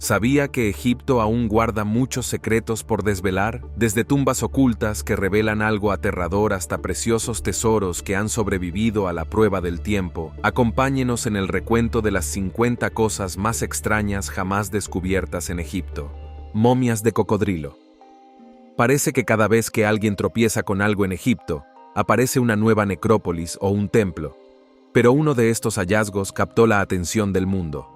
¿Sabía que Egipto aún guarda muchos secretos por desvelar? Desde tumbas ocultas que revelan algo aterrador hasta preciosos tesoros que han sobrevivido a la prueba del tiempo. Acompáñenos en el recuento de las 50 cosas más extrañas jamás descubiertas en Egipto. Momias de cocodrilo. Parece que cada vez que alguien tropieza con algo en Egipto, aparece una nueva necrópolis o un templo. Pero uno de estos hallazgos captó la atención del mundo,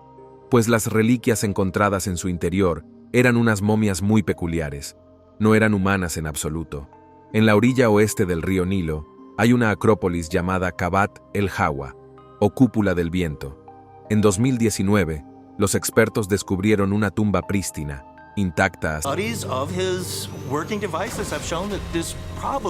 pues las reliquias encontradas en su interior eran unas momias muy peculiares. No eran humanas en absoluto. En la orilla oeste del río Nilo hay una acrópolis llamada Kabat el-Hawa, o Cúpula del Viento. En 2019, los expertos descubrieron una tumba prístina, intacta.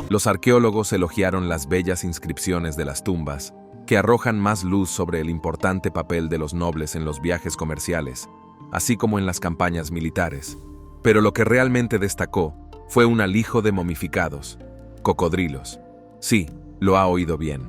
Los arqueólogos elogiaron las bellas inscripciones de las tumbas, que arrojan más luz sobre el importante papel de los nobles en los viajes comerciales, así como en las campañas militares. Pero lo que realmente destacó fue un alijo de momificados, cocodrilos. Sí, lo ha oído bien,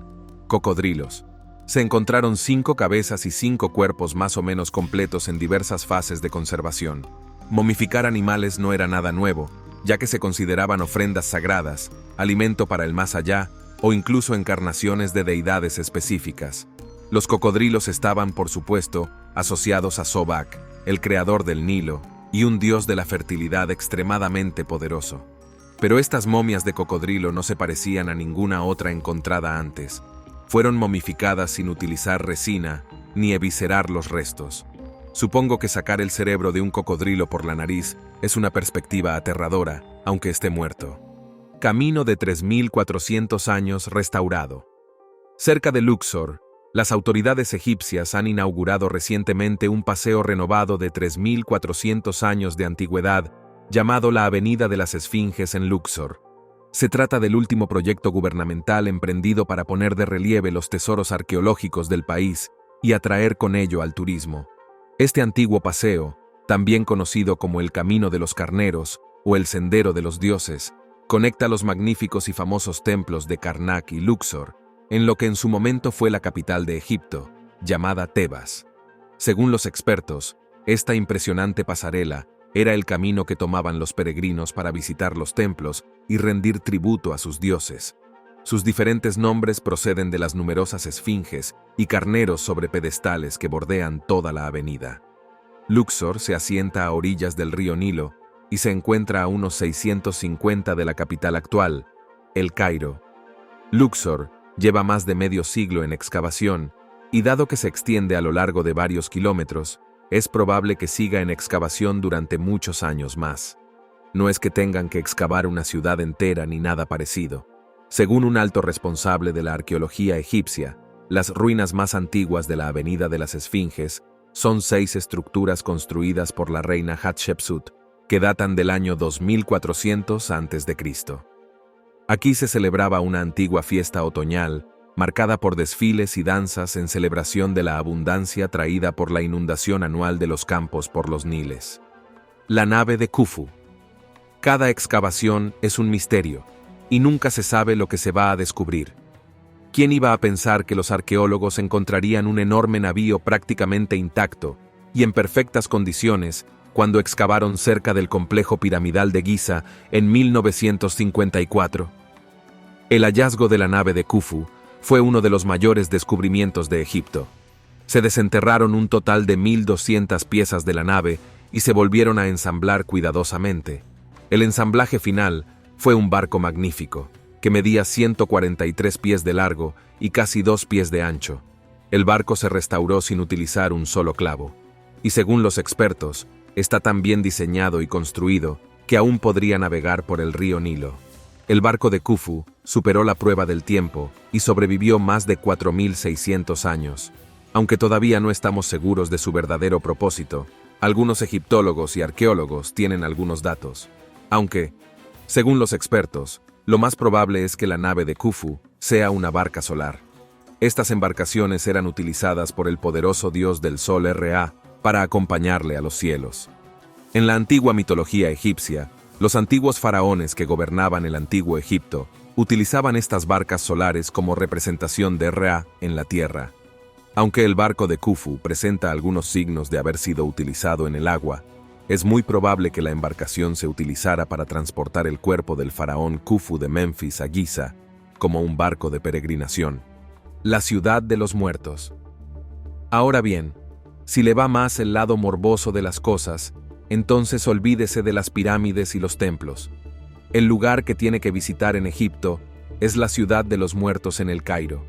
cocodrilos. Se encontraron 5 cabezas y 5 cuerpos más o menos completos en diversas fases de conservación. Momificar animales no era nada nuevo, ya que se consideraban ofrendas sagradas, alimento para el más allá, o incluso encarnaciones de deidades específicas. Los cocodrilos estaban, por supuesto, asociados a Sobak, el creador del Nilo, y un dios de la fertilidad extremadamente poderoso. Pero estas momias de cocodrilo no se parecían a ninguna otra encontrada antes. Fueron momificadas sin utilizar resina, ni eviscerar los restos. Supongo que sacar el cerebro de un cocodrilo por la nariz es una perspectiva aterradora, aunque esté muerto. Camino de 3.400 años restaurado. Cerca de Luxor, las autoridades egipcias han inaugurado recientemente un paseo renovado de 3.400 años de antigüedad, llamado la Avenida de las Esfinges en Luxor. Se trata del último proyecto gubernamental emprendido para poner de relieve los tesoros arqueológicos del país y atraer con ello al turismo. Este antiguo paseo, también conocido como el Camino de los Carneros o el Sendero de los Dioses, conecta los magníficos y famosos templos de Karnak y Luxor, en lo que en su momento fue la capital de Egipto, llamada Tebas. Según los expertos, esta impresionante pasarela era el camino que tomaban los peregrinos para visitar los templos y rendir tributo a sus dioses. Sus diferentes nombres proceden de las numerosas esfinges y carneros sobre pedestales que bordean toda la avenida. Luxor se asienta a orillas del río Nilo y se encuentra a unos 650 de la capital actual, El Cairo. Luxor lleva más de medio siglo en excavación, y dado que se extiende a lo largo de varios kilómetros, es probable que siga en excavación durante muchos años más. No es que tengan que excavar una ciudad entera ni nada parecido. Según un alto responsable de la arqueología egipcia, las ruinas más antiguas de la Avenida de las Esfinges son 6 estructuras construidas por la reina Hatshepsut, que datan del año 2400 a.C. Aquí se celebraba una antigua fiesta otoñal, marcada por desfiles y danzas en celebración de la abundancia traída por la inundación anual de los campos por los Niles. La nave de Khufu. Cada excavación es un misterio, y nunca se sabe lo que se va a descubrir. ¿Quién iba a pensar que los arqueólogos encontrarían un enorme navío prácticamente intacto y en perfectas condiciones cuando excavaron cerca del complejo piramidal de Giza en 1954? El hallazgo de la nave de Khufu fue uno de los mayores descubrimientos de Egipto. Se desenterraron un total de 1.200 piezas de la nave y se volvieron a ensamblar cuidadosamente. El ensamblaje final fue un barco magnífico, que medía 143 pies de largo y casi 2 pies de ancho. El barco se restauró sin utilizar un solo clavo, y según los expertos, está tan bien diseñado y construido que aún podría navegar por el río Nilo. El barco de Khufu superó la prueba del tiempo y sobrevivió más de 4.600 años. Aunque todavía no estamos seguros de su verdadero propósito, algunos egiptólogos y arqueólogos tienen algunos datos. Aunque, según los expertos, lo más probable es que la nave de Khufu sea una barca solar. Estas embarcaciones eran utilizadas por el poderoso dios del sol Ra para acompañarle a los cielos. En la antigua mitología egipcia, los antiguos faraones que gobernaban el antiguo Egipto utilizaban estas barcas solares como representación de Ra en la tierra. Aunque el barco de Khufu presenta algunos signos de haber sido utilizado en el agua, Es muy probable que la embarcación se utilizara para transportar el cuerpo del faraón Khufu de Memphis a Giza, como un barco de peregrinación. La ciudad de los muertos. Ahora bien, si le va más el lado morboso de las cosas, entonces olvídese de las pirámides y los templos. El lugar que tiene que visitar en Egipto es la ciudad de los muertos en el Cairo.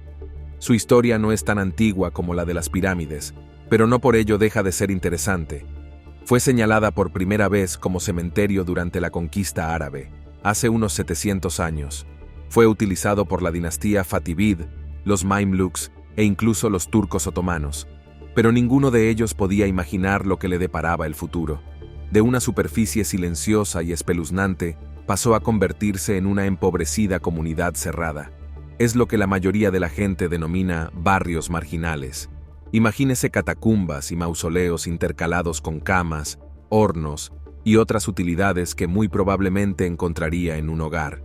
Su historia no es tan antigua como la de las pirámides, pero no por ello deja de ser interesante. Fue señalada por primera vez como cementerio durante la conquista árabe, hace unos 700 años. Fue utilizado por la dinastía Fativid, los Maimluks e incluso los turcos otomanos, pero ninguno de ellos podía imaginar lo que le deparaba el futuro. De una superficie silenciosa y espeluznante, pasó a convertirse en una empobrecida comunidad cerrada. Es lo que la mayoría de la gente denomina barrios marginales. Imagínese catacumbas y mausoleos intercalados con camas, hornos y otras utilidades que muy probablemente encontraría en un hogar.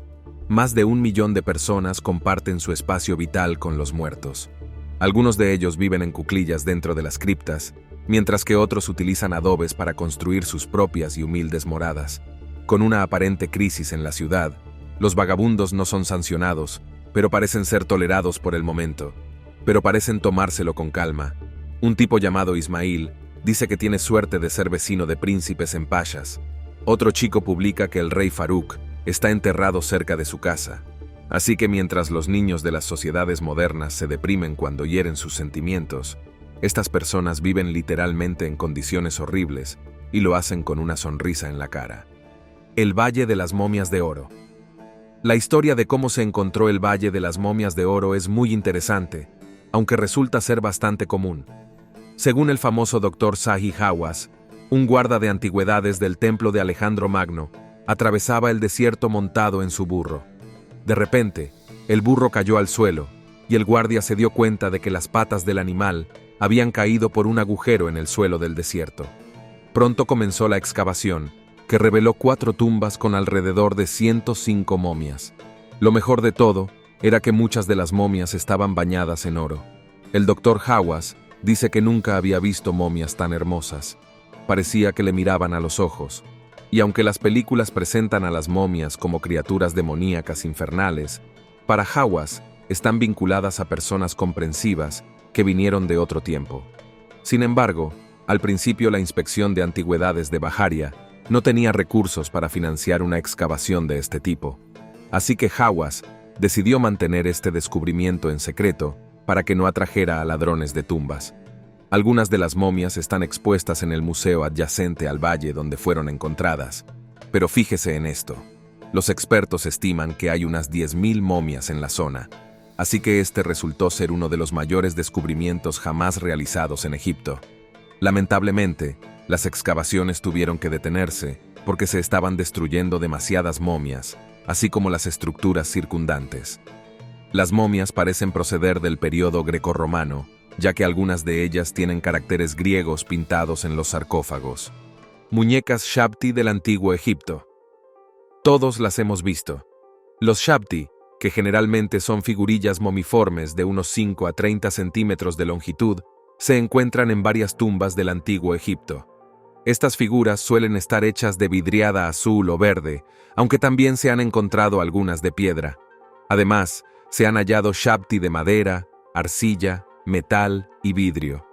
Más de 1 millón de personas comparten su espacio vital con los muertos. Algunos de ellos viven en cuclillas dentro de las criptas, mientras que otros utilizan adobes para construir sus propias y humildes moradas. Con una aparente crisis en la ciudad, los vagabundos no son sancionados, pero parecen ser tolerados por el momento. Pero parecen tomárselo con calma. Un tipo llamado Ismail dice que tiene suerte de ser vecino de príncipes en pashas. Otro chico publica que el rey Farouk está enterrado cerca de su casa. Así que mientras los niños de las sociedades modernas se deprimen cuando hieren sus sentimientos, estas personas viven literalmente en condiciones horribles y lo hacen con una sonrisa en la cara. El Valle de las Momias de Oro. La historia de cómo se encontró el Valle de las Momias de Oro es muy interesante, aunque resulta ser bastante común. Según el famoso Dr. Zahi Hawass, un guarda de antigüedades del templo de Alejandro Magno, atravesaba el desierto montado en su burro. De repente, el burro cayó al suelo, y el guardia se dio cuenta de que las patas del animal habían caído por un agujero en el suelo del desierto. Pronto comenzó la excavación, que reveló 4 tumbas con alrededor de 105 momias. Lo mejor de todo era que muchas de las momias estaban bañadas en oro. El Dr. Hawass dice que nunca había visto momias tan hermosas. Parecía que le miraban a los ojos. Y aunque las películas presentan a las momias como criaturas demoníacas infernales, para Hawass están vinculadas a personas comprensivas que vinieron de otro tiempo. Sin embargo, al principio la inspección de antigüedades de Baharia no tenía recursos para financiar una excavación de este tipo. Así que Hawass decidió mantener este descubrimiento en secreto para que no atrajera a ladrones de tumbas. Algunas de las momias están expuestas en el museo adyacente al valle donde fueron encontradas. Pero fíjese en esto. Los expertos estiman que hay unas 10.000 momias en la zona, así que este resultó ser uno de los mayores descubrimientos jamás realizados en Egipto. Lamentablemente, las excavaciones tuvieron que detenerse porque se estaban destruyendo demasiadas momias, así como las estructuras circundantes. Las momias parecen proceder del período grecorromano, ya que algunas de ellas tienen caracteres griegos pintados en los sarcófagos. Muñecas Shabti del Antiguo Egipto. Todos las hemos visto. Los Shabti, que generalmente son figurillas momiformes de unos 5 a 30 centímetros de longitud, se encuentran en varias tumbas del Antiguo Egipto. Estas figuras suelen estar hechas de vidriada azul o verde, aunque también se han encontrado algunas de piedra. Además, se han hallado Shabti de madera, arcilla, metal y vidrio.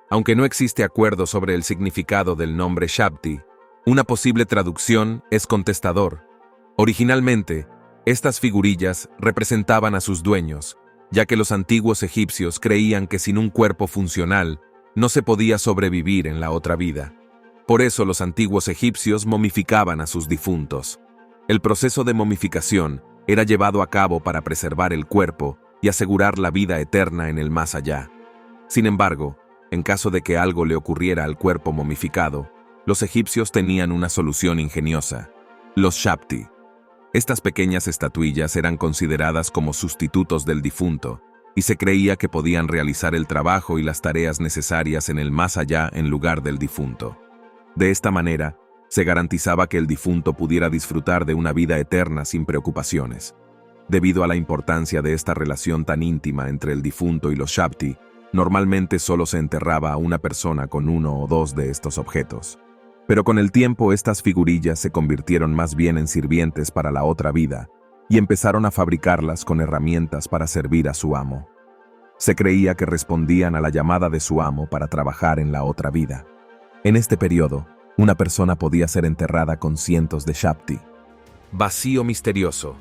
Aunque no existe acuerdo sobre el significado del nombre Shabti, una posible traducción es contestador. Originalmente, estas figurillas representaban a sus dueños, ya que los antiguos egipcios creían que sin un cuerpo funcional no se podía sobrevivir en la otra vida. Por eso los antiguos egipcios momificaban a sus difuntos. El proceso de momificación era llevado a cabo para preservar el cuerpo y asegurar la vida eterna en el más allá. Sin embargo, en caso de que algo le ocurriera al cuerpo momificado, los egipcios tenían una solución ingeniosa: los Shabti. Estas pequeñas estatuillas eran consideradas como sustitutos del difunto, y se creía que podían realizar el trabajo y las tareas necesarias en el más allá en lugar del difunto. De esta manera, se garantizaba que el difunto pudiera disfrutar de una vida eterna sin preocupaciones. Debido a la importancia de esta relación tan íntima entre el difunto y los Shabti, normalmente solo se enterraba a una persona con 1 o 2 de estos objetos. Pero con el tiempo estas figurillas se convirtieron más bien en sirvientes para la otra vida y empezaron a fabricarlas con herramientas para servir a su amo. Se creía que respondían a la llamada de su amo para trabajar en la otra vida. En este periodo, una persona podía ser enterrada con cientos de Shapti. Vacío misterioso.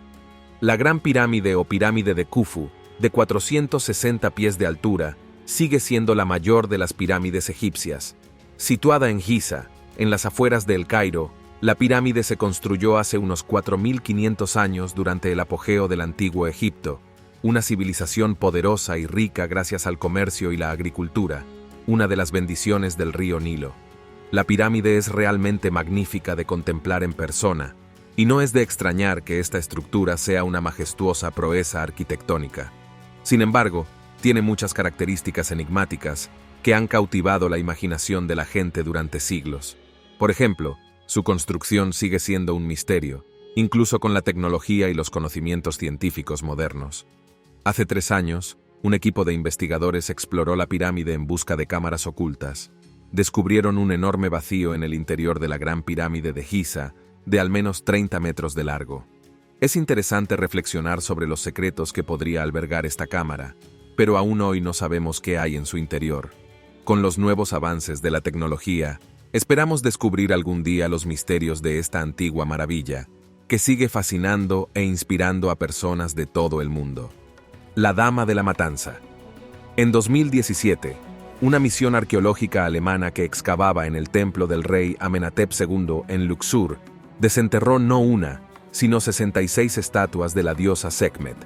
La Gran Pirámide o Pirámide de Khufu, de 460 pies de altura, sigue siendo la mayor de las pirámides egipcias. Situada en Giza, en las afueras de El Cairo, la pirámide se construyó hace unos 4500 años durante el apogeo del antiguo Egipto, una civilización poderosa y rica gracias al comercio y la agricultura, una de las bendiciones del río Nilo. La pirámide es realmente magnífica de contemplar en persona, y no es de extrañar que esta estructura sea una majestuosa proeza arquitectónica. Sin embargo, tiene muchas características enigmáticas que han cautivado la imaginación de la gente durante siglos. Por ejemplo, su construcción sigue siendo un misterio, incluso con la tecnología y los conocimientos científicos modernos. Hace 3 años, un equipo de investigadores exploró la pirámide en busca de cámaras ocultas. Descubrieron un enorme vacío en el interior de la Gran Pirámide de Giza, de al menos 30 metros de largo. Es interesante reflexionar sobre los secretos que podría albergar esta cámara, pero aún hoy no sabemos qué hay en su interior. Con los nuevos avances de la tecnología, esperamos descubrir algún día los misterios de esta antigua maravilla, que sigue fascinando e inspirando a personas de todo el mundo. La Dama de la Matanza. En 2017, una misión arqueológica alemana que excavaba en el templo del rey Amenhotep II en Luxor, desenterró no una, sino 66 estatuas de la diosa Sekhmet.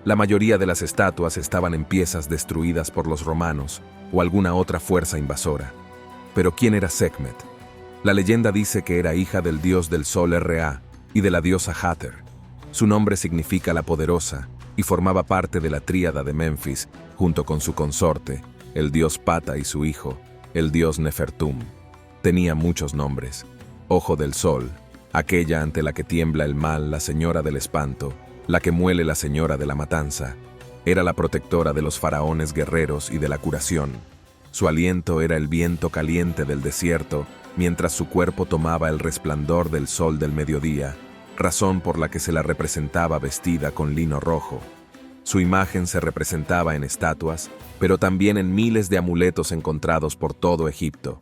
La mayoría de las estatuas estaban en piezas destruidas por los romanos o alguna otra fuerza invasora. Pero ¿quién era Sekhmet? La leyenda dice que era hija del dios del sol Ra y de la diosa Hathor. Su nombre significa la poderosa y formaba parte de la tríada de Menfis junto con su consorte, el dios Pata y su hijo, el dios Nefertum. Tenía muchos nombres: Ojo del Sol, aquella ante la que tiembla el mal, la señora del espanto, la que muele, la señora de la matanza. Era la protectora de los faraones guerreros y de la curación. Su aliento era el viento caliente del desierto, mientras su cuerpo tomaba el resplandor del sol del mediodía, razón por la que se la representaba vestida con lino rojo. Su imagen se representaba en estatuas, pero también en miles de amuletos encontrados por todo Egipto.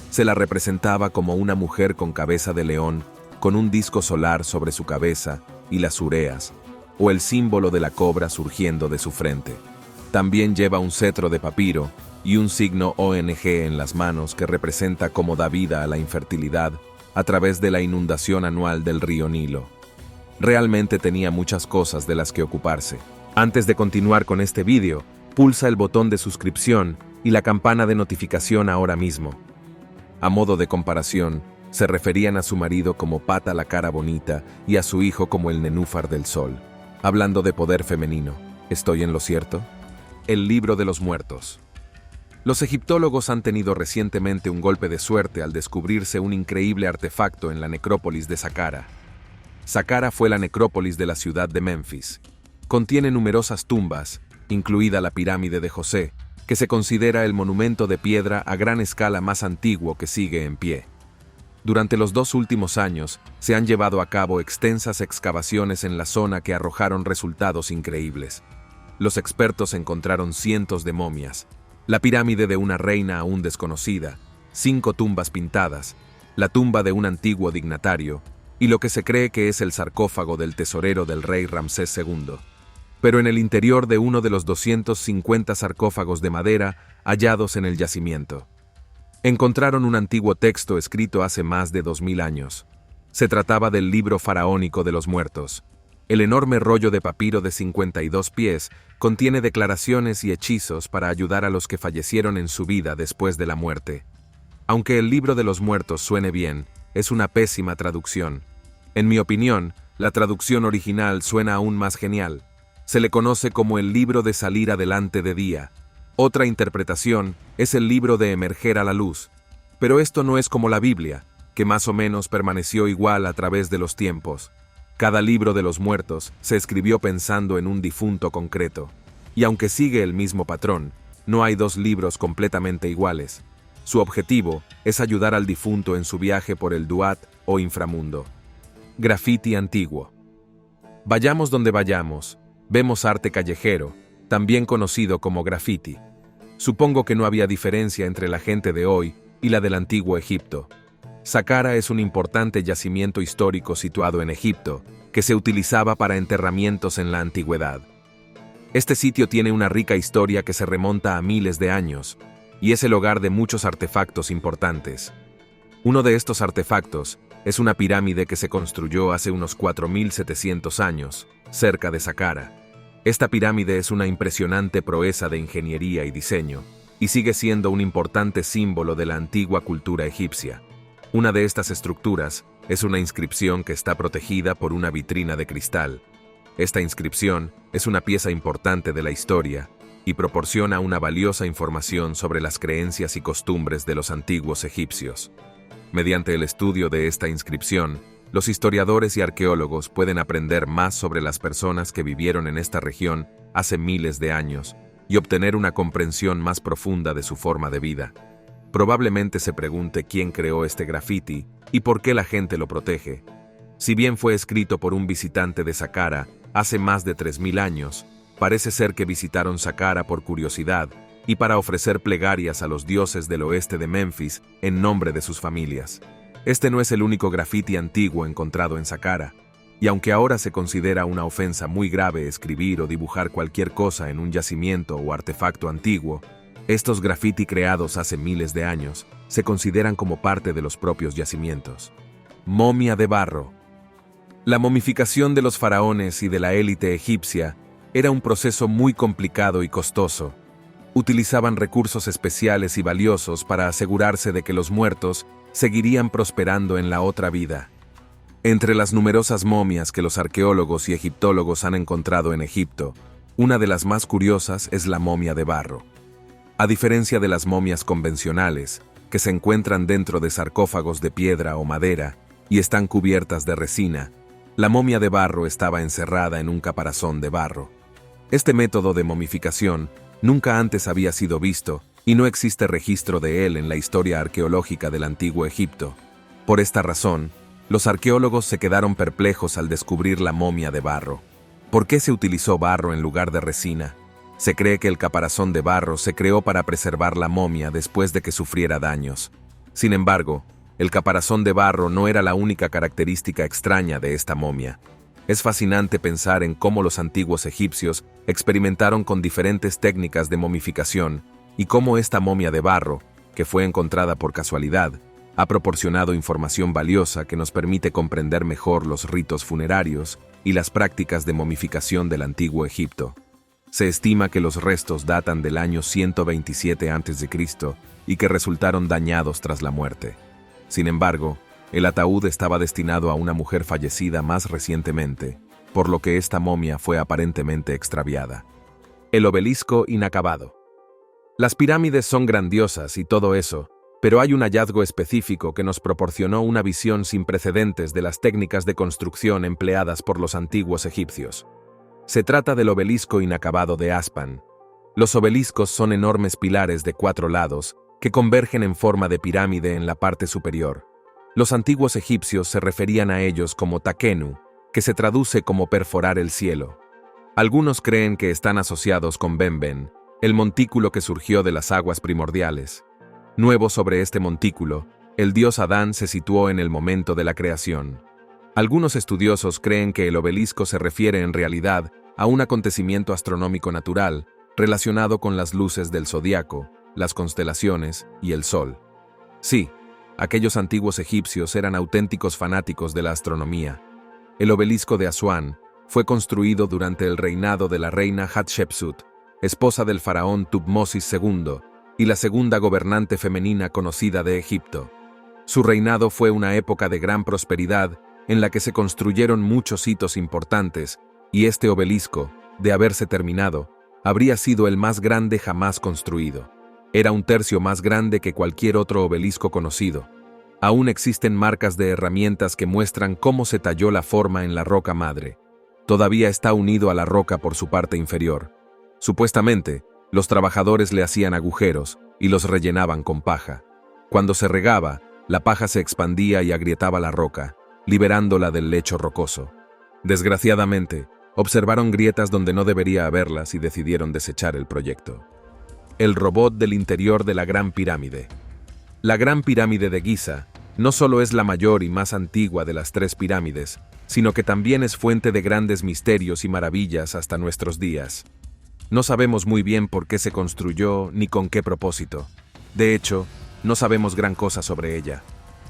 Se la representaba como una mujer con cabeza de león, con un disco solar sobre su cabeza y las ureas, o el símbolo de la cobra surgiendo de su frente. También lleva un cetro de papiro y un signo ONG en las manos que representa cómo da vida a la infertilidad a través de la inundación anual del río Nilo. Realmente tenía muchas cosas de las que ocuparse. Antes de continuar con este vídeo, pulsa el botón de suscripción y la campana de notificación ahora mismo. A modo de comparación, se referían a su marido como Pata la cara bonita y a su hijo como el nenúfar del sol. Hablando de poder femenino, ¿estoy en lo cierto? El libro de los muertos. Los egiptólogos han tenido recientemente un golpe de suerte al descubrirse un increíble artefacto en la necrópolis de Saqqara. Saqqara fue la necrópolis de la ciudad de Menfis. Contiene numerosas tumbas, incluida la pirámide de José, que se considera el monumento de piedra a gran escala más antiguo que sigue en pie. Durante los 2 últimos años, se han llevado a cabo extensas excavaciones en la zona que arrojaron resultados increíbles. Los expertos encontraron cientos de momias, la pirámide de una reina aún desconocida, 5 tumbas pintadas, la tumba de un antiguo dignatario, y lo que se cree que es el sarcófago del tesorero del rey Ramsés II. Pero en el interior de uno de los 250 sarcófagos de madera hallados en el yacimiento, encontraron un antiguo texto escrito hace más de 2000 años. Se trataba del libro faraónico de los muertos. El enorme rollo de papiro de 52 pies contiene declaraciones y hechizos para ayudar a los que fallecieron en su vida después de la muerte. Aunque el libro de los muertos suene bien, es una pésima traducción. En mi opinión, la traducción original suena aún más genial. Se le conoce como el libro de salir adelante de día. Otra interpretación es el libro de emerger a la luz. Pero esto no es como la Biblia, que más o menos permaneció igual a través de los tiempos. Cada libro de los muertos se escribió pensando en un difunto concreto. Y aunque sigue el mismo patrón, no hay 2 libros completamente iguales. Su objetivo es ayudar al difunto en su viaje por el Duat o inframundo. Graffiti antiguo. Vayamos donde vayamos, vemos arte callejero, también conocido como graffiti. Supongo que no había diferencia entre la gente de hoy y la del antiguo Egipto. Saqqara es un importante yacimiento histórico situado en Egipto, que se utilizaba para enterramientos en la antigüedad. Este sitio tiene una rica historia que se remonta a miles de años, y es el hogar de muchos artefactos importantes. Uno de estos artefactos es una pirámide que se construyó hace unos 4.700 años, cerca de Saqqara. Esta pirámide es una impresionante proeza de ingeniería y diseño, y sigue siendo un importante símbolo de la antigua cultura egipcia. Una de estas estructuras es una inscripción que está protegida por una vitrina de cristal. Esta inscripción es una pieza importante de la historia y proporciona una valiosa información sobre las creencias y costumbres de los antiguos egipcios. Mediante el estudio de esta inscripción, los historiadores y arqueólogos pueden aprender más sobre las personas que vivieron en esta región hace miles de años y obtener una comprensión más profunda de su forma de vida. Probablemente se pregunte quién creó este graffiti y por qué la gente lo protege. Si bien fue escrito por un visitante de Saqqara hace más de 3.000 años, parece ser que visitaron Saqqara por curiosidad y para ofrecer plegarias a los dioses del oeste de Memphis en nombre de sus familias. Este no es el único graffiti antiguo encontrado en Saqqara, y aunque ahora se considera una ofensa muy grave escribir o dibujar cualquier cosa en un yacimiento o artefacto antiguo, estos graffiti creados hace miles de años se consideran como parte de los propios yacimientos. Momia de barro. La momificación de los faraones y de la élite egipcia era un proceso muy complicado y costoso. Utilizaban recursos especiales y valiosos para asegurarse de que los muertos seguirían prosperando en la otra vida. Entre las numerosas momias que los arqueólogos y egiptólogos han encontrado en Egipto, una de las más curiosas es la momia de barro. A diferencia de las momias convencionales, que se encuentran dentro de sarcófagos de piedra o madera y están cubiertas de resina, la momia de barro estaba encerrada en un caparazón de barro. Este método de momificación nunca antes había sido visto y no existe registro de él en la historia arqueológica del antiguo Egipto. Por esta razón, los arqueólogos se quedaron perplejos al descubrir la momia de barro. ¿Por qué se utilizó barro en lugar de resina? Se cree que el caparazón de barro se creó para preservar la momia después de que sufriera daños. Sin embargo, el caparazón de barro no era la única característica extraña de esta momia. Es fascinante pensar en cómo los antiguos egipcios experimentaron con diferentes técnicas de momificación y cómo esta momia de barro, que fue encontrada por casualidad, ha proporcionado información valiosa que nos permite comprender mejor los ritos funerarios y las prácticas de momificación del antiguo Egipto. Se estima que los restos datan del año 127 a.C. y que resultaron dañados tras la muerte. Sin embargo, el ataúd estaba destinado a una mujer fallecida más recientemente, por lo que esta momia fue aparentemente extraviada. El obelisco inacabado. Las pirámides son grandiosas y todo eso, pero hay un hallazgo específico que nos proporcionó una visión sin precedentes de las técnicas de construcción empleadas por los antiguos egipcios. Se trata del obelisco inacabado de Aspan. Los obeliscos son enormes pilares de 4 lados que convergen en forma de pirámide en la parte superior. Los antiguos egipcios se referían a ellos como Takenu, que se traduce como perforar el cielo. Algunos creen que están asociados con Benben, el montículo que surgió de las aguas primordiales. Nuevo sobre este montículo, el dios Adán se situó en el momento de la creación. Algunos estudiosos creen que el obelisco se refiere en realidad a un acontecimiento astronómico natural relacionado con las luces del zodiaco, las constelaciones y el sol. Sí, aquellos antiguos egipcios eran auténticos fanáticos de la astronomía. El obelisco de Asuán fue construido durante el reinado de la reina Hatshepsut, esposa del faraón Tutmosis II y la segunda gobernante femenina conocida de Egipto. Su reinado fue una época de gran prosperidad en la que se construyeron muchos hitos importantes, y este obelisco, de haberse terminado, habría sido el más grande jamás construido. Era 1/3 más grande que cualquier otro obelisco conocido. Aún existen marcas de herramientas que muestran cómo se talló la forma en la roca madre. Todavía está unido a la roca por su parte inferior. Supuestamente, los trabajadores le hacían agujeros y los rellenaban con paja. Cuando se regaba, la paja se expandía y agrietaba la roca, liberándola del lecho rocoso. Desgraciadamente, observaron grietas donde no debería haberlas y decidieron desechar el proyecto. El robot del interior de la Gran Pirámide. La Gran Pirámide de Giza no solo es la mayor y más antigua de las 3 pirámides, sino que también es fuente de grandes misterios y maravillas hasta nuestros días. No sabemos muy bien por qué se construyó ni con qué propósito. De hecho, no sabemos gran cosa sobre ella.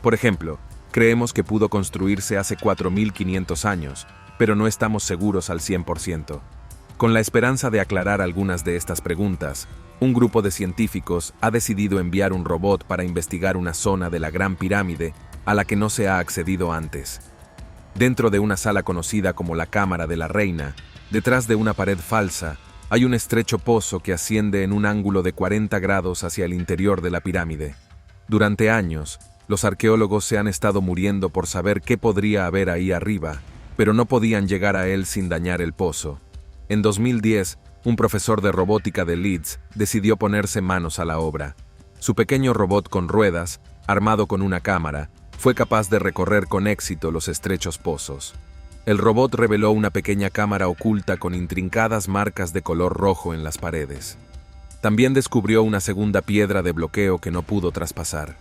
Por ejemplo, creemos que pudo construirse hace 4.500 años, pero no estamos seguros al 100%. Con la esperanza de aclarar algunas de estas preguntas, un grupo de científicos ha decidido enviar un robot para investigar una zona de la Gran Pirámide a la que no se ha accedido antes. Dentro de una sala conocida como la Cámara de la Reina, detrás de una pared falsa, hay un estrecho pozo que asciende en un ángulo de 40 grados hacia el interior de la pirámide. Durante años, los arqueólogos se han estado muriendo por saber qué podría haber ahí arriba, pero no podían llegar a él sin dañar el pozo. En 2010, un profesor de robótica de Leeds decidió ponerse manos a la obra. Su pequeño robot con ruedas, armado con una cámara, fue capaz de recorrer con éxito los estrechos pozos. El robot reveló una pequeña cámara oculta con intrincadas marcas de color rojo en las paredes. También descubrió una segunda piedra de bloqueo que no pudo traspasar.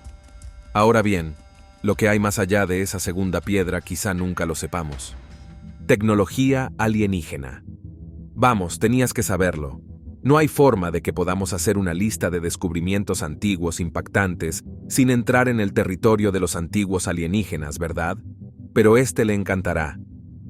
Ahora bien, lo que hay más allá de esa segunda piedra quizá nunca lo sepamos. Tecnología alienígena. Vamos, tenías que saberlo. No hay forma de que podamos hacer una lista de descubrimientos antiguos impactantes sin entrar en el territorio de los antiguos alienígenas, ¿verdad? Pero este le encantará.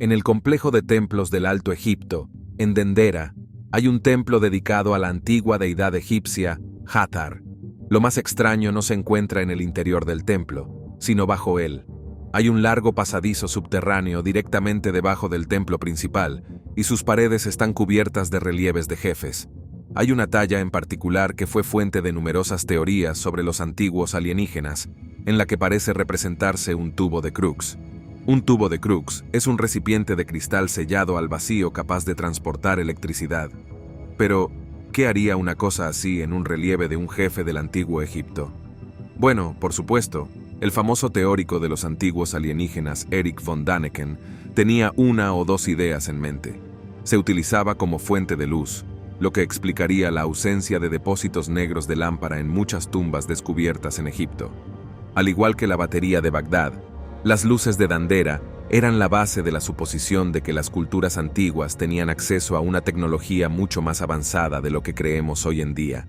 En el complejo de templos del Alto Egipto, en Dendera, hay un templo dedicado a la antigua deidad egipcia, Hathor. Lo más extraño no se encuentra en el interior del templo, sino bajo él. Hay un largo pasadizo subterráneo directamente debajo del templo principal, y sus paredes están cubiertas de relieves de jefes. Hay una talla en particular que fue fuente de numerosas teorías sobre los antiguos alienígenas, en la que parece representarse un tubo de Crookes. Un tubo de Crookes es un recipiente de cristal sellado al vacío capaz de transportar electricidad. Pero, ¿qué haría una cosa así en un relieve de un jefe del antiguo Egipto? Bueno, por supuesto, el famoso teórico de los antiguos alienígenas Erich von Däniken tenía una o dos ideas en mente. Se utilizaba como fuente de luz, lo que explicaría la ausencia de depósitos negros de lámpara en muchas tumbas descubiertas en Egipto. Al igual que la batería de Bagdad, las luces de Dendera eran la base de la suposición de que las culturas antiguas tenían acceso a una tecnología mucho más avanzada de lo que creemos hoy en día.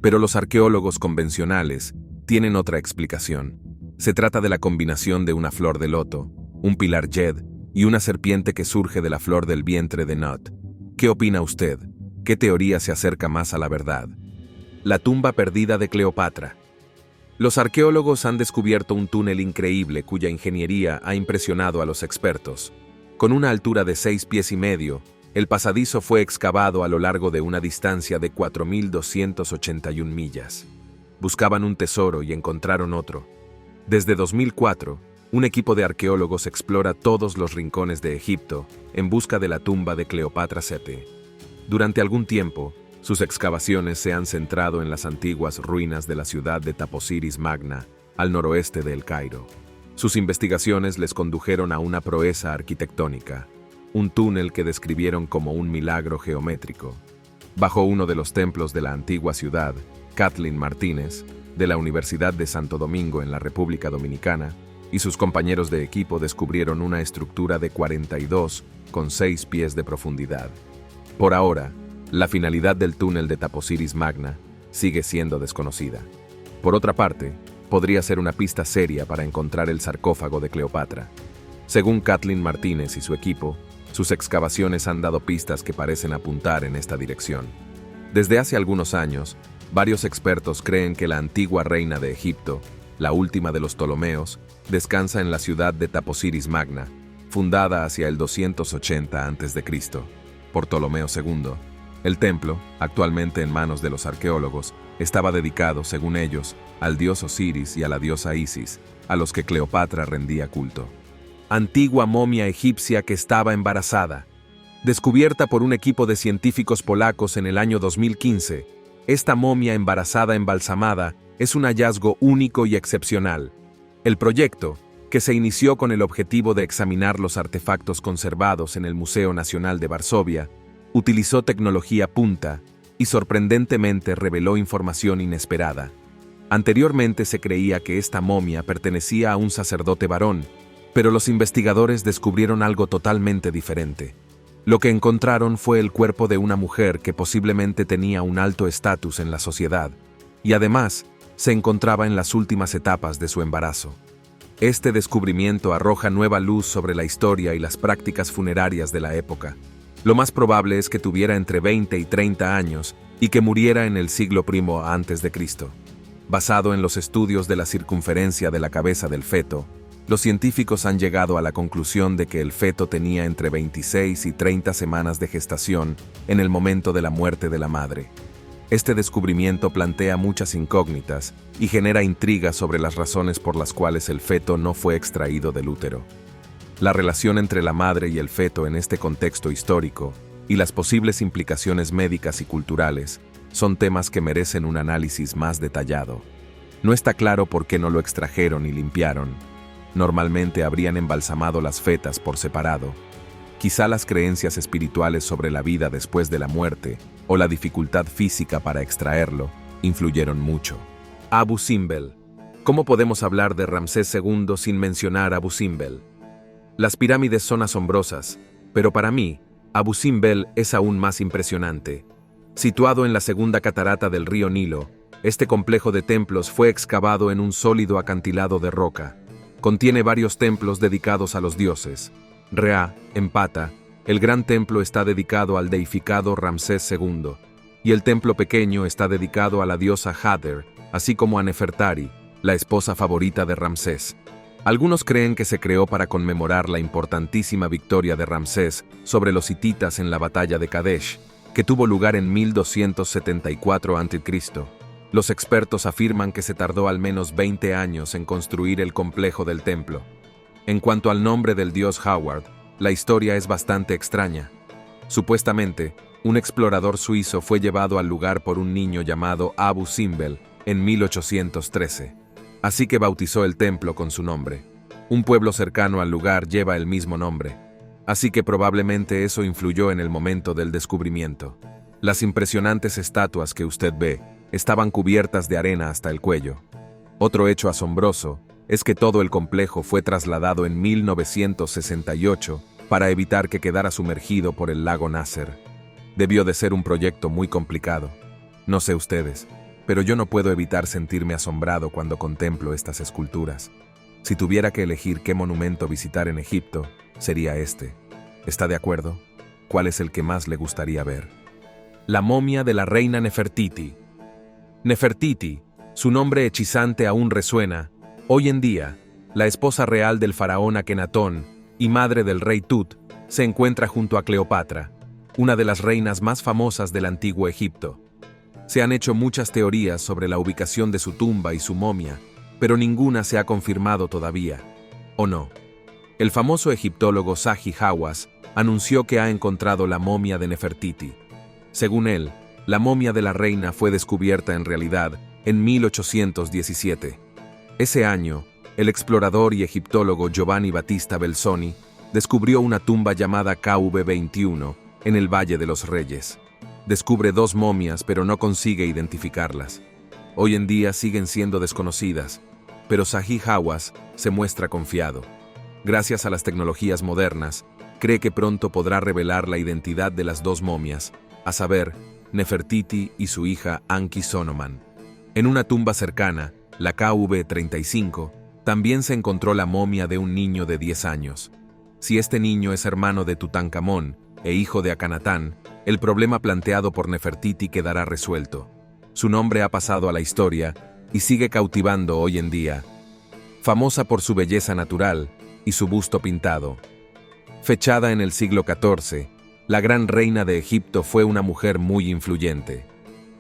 Pero los arqueólogos convencionales tienen otra explicación. Se trata de la combinación de una flor de loto, un pilar Jed y una serpiente que surge de la flor del vientre de Nut. ¿Qué opina usted? ¿Qué teoría se acerca más a la verdad? La tumba perdida de Cleopatra. Los arqueólogos han descubierto un túnel increíble cuya ingeniería ha impresionado a los expertos. Con una altura de 6,5 pies, el pasadizo fue excavado a lo largo de una distancia de 4.281 millas. Buscaban un tesoro y encontraron otro. Desde 2004, un equipo de arqueólogos explora todos los rincones de Egipto en busca de la tumba de Cleopatra Sete. Durante algún tiempo, sus excavaciones se han centrado en las antiguas ruinas de la ciudad de Taposiris Magna, al noroeste de El Cairo. Sus investigaciones les condujeron a una proeza arquitectónica, un túnel que describieron como un milagro geométrico. Bajo uno de los templos de la antigua ciudad, Kathleen Martínez, de la Universidad de Santo Domingo en la República Dominicana, y sus compañeros de equipo descubrieron una estructura de 42,6 pies de profundidad. Por ahora, la finalidad del túnel de Taposiris Magna sigue siendo desconocida. Por otra parte, podría ser una pista seria para encontrar el sarcófago de Cleopatra. Según Kathleen Martínez y su equipo, sus excavaciones han dado pistas que parecen apuntar en esta dirección. Desde hace algunos años, varios expertos creen que la antigua reina de Egipto, la última de los Ptolomeos, descansa en la ciudad de Taposiris Magna, fundada hacia el 280 a.C. por Ptolomeo II. El templo, actualmente en manos de los arqueólogos, estaba dedicado, según ellos, al dios Osiris y a la diosa Isis, a los que Cleopatra rendía culto. Antigua momia egipcia que estaba embarazada. Descubierta por un equipo de científicos polacos en el año 2015, Esta momia embarazada embalsamada es un hallazgo único y excepcional. El proyecto, que se inició con el objetivo de examinar los artefactos conservados en el Museo Nacional de Varsovia, utilizó tecnología punta y sorprendentemente reveló información inesperada. Anteriormente se creía que esta momia pertenecía a un sacerdote varón, pero los investigadores descubrieron algo totalmente diferente. Lo que encontraron fue el cuerpo de una mujer que posiblemente tenía un alto estatus en la sociedad, y además se encontraba en las últimas etapas de su embarazo. Este descubrimiento arroja nueva luz sobre la historia y las prácticas funerarias de la época. Lo más probable es que tuviera entre 20 y 30 años y que muriera en el siglo I a.C. Basado en los estudios de la circunferencia de la cabeza del feto, los científicos han llegado a la conclusión de que el feto tenía entre 26 y 30 semanas de gestación en el momento de la muerte de la madre. Este descubrimiento plantea muchas incógnitas y genera intrigas sobre las razones por las cuales el feto no fue extraído del útero. La relación entre la madre y el feto en este contexto histórico y las posibles implicaciones médicas y culturales son temas que merecen un análisis más detallado. No está claro por qué no lo extrajeron y limpiaron. Normalmente habrían embalsamado las fetas por separado. Quizá las creencias espirituales sobre la vida después de la muerte o la dificultad física para extraerlo influyeron mucho. Abu Simbel. ¿Cómo podemos hablar de Ramsés II sin mencionar a Abu Simbel? Las pirámides son asombrosas, pero para mí, Abu Simbel es aún más impresionante. Situado en la segunda catarata del río Nilo, este complejo de templos fue excavado en un sólido acantilado de roca. Contiene varios templos dedicados a los dioses. Rea, en Pata, el gran templo está dedicado al deificado Ramsés II, y el templo pequeño está dedicado a la diosa Hathor, así como a Nefertari, la esposa favorita de Ramsés. Algunos creen que se creó para conmemorar la importantísima victoria de Ramsés sobre los hititas en la batalla de Kadesh, que tuvo lugar en 1274 a.C. Los expertos afirman que se tardó al menos 20 años en construir el complejo del templo. En cuanto al nombre del dios Howard, la historia es bastante extraña. Supuestamente, un explorador suizo fue llevado al lugar por un niño llamado Abu Simbel en 1813. Así que bautizó el templo con su nombre. Un pueblo cercano al lugar lleva el mismo nombre. Así que probablemente eso influyó en el momento del descubrimiento. Las impresionantes estatuas que usted ve estaban cubiertas de arena hasta el cuello. Otro hecho asombroso es que todo el complejo fue trasladado en 1968 para evitar que quedara sumergido por el lago Nasser. Debió de ser un proyecto muy complicado. No sé ustedes, pero yo no puedo evitar sentirme asombrado cuando contemplo estas esculturas. Si tuviera que elegir qué monumento visitar en Egipto, sería este. ¿Está de acuerdo? ¿Cuál es el que más le gustaría ver? La momia de la reina Nefertiti. Nefertiti, su nombre hechizante aún resuena. Hoy en día, la esposa real del faraón Akenatón y madre del rey Tut, se encuentra junto a Cleopatra, una de las reinas más famosas del antiguo Egipto. Se han hecho muchas teorías sobre la ubicación de su tumba y su momia, pero ninguna se ha confirmado todavía. ¿O no? El famoso egiptólogo Zahi Hawass anunció que ha encontrado la momia de Nefertiti. Según él, la momia de la reina fue descubierta en realidad en 1817. Ese año, el explorador y egiptólogo Giovanni Battista Belzoni descubrió una tumba llamada KV-21 en el Valle de los Reyes. Descubre 2 momias, pero no consigue identificarlas. Hoy en día siguen siendo desconocidas, pero Zahi Hawass se muestra confiado. Gracias a las tecnologías modernas, cree que pronto podrá revelar la identidad de las 2 momias, a saber, Nefertiti y su hija Anki Sonoman. En una tumba cercana, la KV-35, también se encontró la momia de un niño de 10 años. Si este niño es hermano de Tutankamón e hijo de Akanatán, el problema planteado por Nefertiti quedará resuelto. Su nombre ha pasado a la historia y sigue cautivando hoy en día. Famosa por su belleza natural y su busto pintado. Fechada en el siglo XIV, la gran reina de Egipto fue una mujer muy influyente.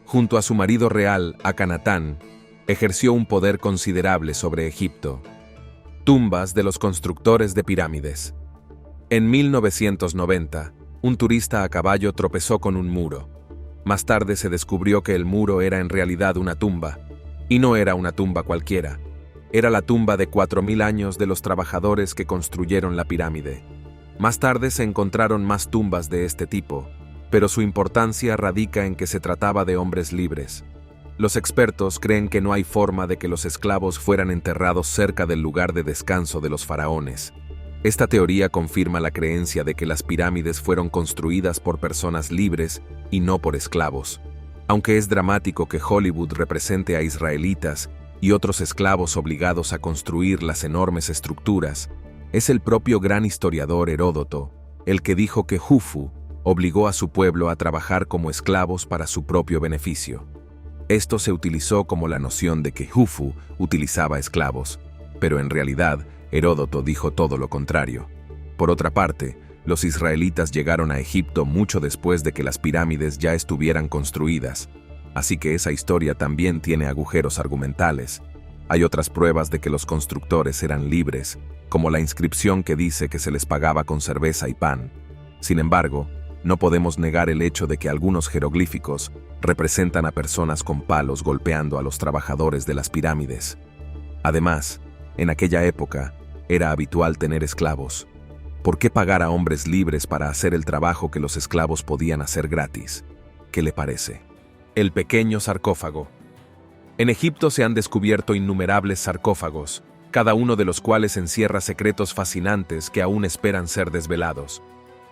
Junto a su marido real, Akanatán, ejerció un poder considerable sobre Egipto. Tumbas de los constructores de pirámides. En 1990, un turista a caballo tropezó con un muro. Más tarde se descubrió que el muro era en realidad una tumba, y no era una tumba cualquiera. Era la tumba de 4000 años de los trabajadores que construyeron la pirámide. Más tarde se encontraron más tumbas de este tipo, pero su importancia radica en que se trataba de hombres libres. Los expertos creen que no hay forma de que los esclavos fueran enterrados cerca del lugar de descanso de los faraones. Esta teoría confirma la creencia de que las pirámides fueron construidas por personas libres y no por esclavos. Aunque es dramático que Hollywood represente a israelitas y otros esclavos obligados a construir las enormes estructuras, es el propio gran historiador Heródoto el que dijo que Jufu obligó a su pueblo a trabajar como esclavos para su propio beneficio. Esto se utilizó como la noción de que Jufu utilizaba esclavos, pero en realidad Heródoto dijo todo lo contrario. Por otra parte, los israelitas llegaron a Egipto mucho después de que las pirámides ya estuvieran construidas, así que esa historia también tiene agujeros argumentales. Hay otras pruebas de que los constructores eran libres, como la inscripción que dice que se les pagaba con cerveza y pan. Sin embargo, no podemos negar el hecho de que algunos jeroglíficos representan a personas con palos golpeando a los trabajadores de las pirámides. Además, en aquella época, era habitual tener esclavos. ¿Por qué pagar a hombres libres para hacer el trabajo que los esclavos podían hacer gratis? ¿Qué le parece? El pequeño sarcófago. En Egipto se han descubierto innumerables sarcófagos, cada uno de los cuales encierra secretos fascinantes que aún esperan ser desvelados.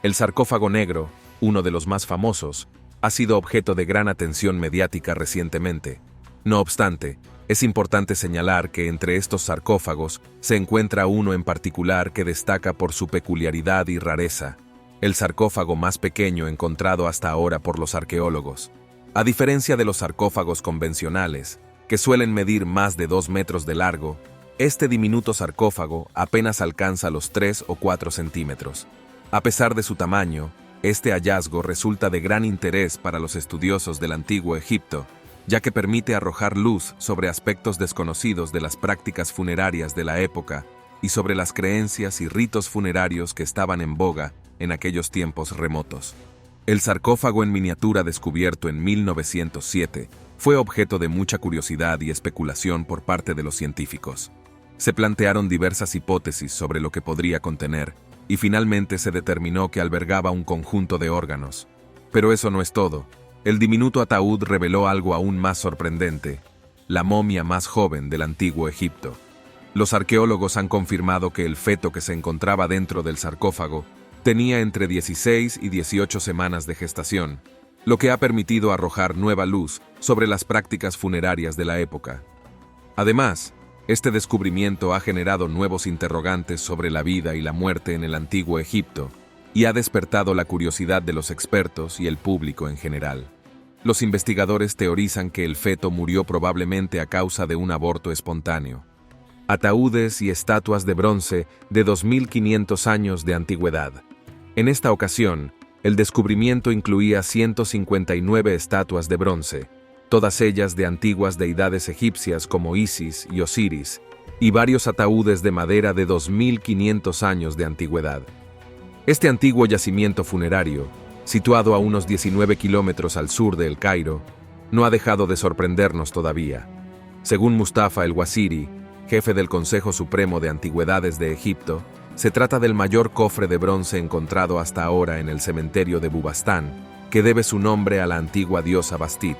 El sarcófago negro, uno de los más famosos, ha sido objeto de gran atención mediática recientemente. No obstante, es importante señalar que entre estos sarcófagos se encuentra uno en particular que destaca por su peculiaridad y rareza, el sarcófago más pequeño encontrado hasta ahora por los arqueólogos. A diferencia de los sarcófagos convencionales, que suelen medir más de 2 metros de largo, este diminuto sarcófago apenas alcanza los 3 o 4 centímetros. A pesar de su tamaño, este hallazgo resulta de gran interés para los estudiosos del antiguo Egipto, ya que permite arrojar luz sobre aspectos desconocidos de las prácticas funerarias de la época y sobre las creencias y ritos funerarios que estaban en boga en aquellos tiempos remotos. El sarcófago en miniatura descubierto en 1907 fue objeto de mucha curiosidad y especulación por parte de los científicos. Se plantearon diversas hipótesis sobre lo que podría contener, y finalmente se determinó que albergaba un conjunto de órganos. Pero eso no es todo. El diminuto ataúd reveló algo aún más sorprendente: la momia más joven del antiguo Egipto. Los arqueólogos han confirmado que el feto que se encontraba dentro del sarcófago tenía entre 16 y 18 semanas de gestación, lo que ha permitido arrojar nueva luz sobre las prácticas funerarias de la época. Además, este descubrimiento ha generado nuevos interrogantes sobre la vida y la muerte en el antiguo Egipto y ha despertado la curiosidad de los expertos y el público en general. Los investigadores teorizan que el feto murió probablemente a causa de un aborto espontáneo. Ataúdes y estatuas de bronce de 2500 años de antigüedad. En esta ocasión, el descubrimiento incluía 159 estatuas de bronce, todas ellas de antiguas deidades egipcias como Isis y Osiris, y varios ataúdes de madera de 2500 años de antigüedad. Este antiguo yacimiento funerario, situado a unos 19 kilómetros al sur de El Cairo, no ha dejado de sorprendernos todavía. Según Mustafa el-Waziri, jefe del Consejo Supremo de Antigüedades de Egipto, se trata del mayor cofre de bronce encontrado hasta ahora en el cementerio de Bubastán, que debe su nombre a la antigua diosa Bastit,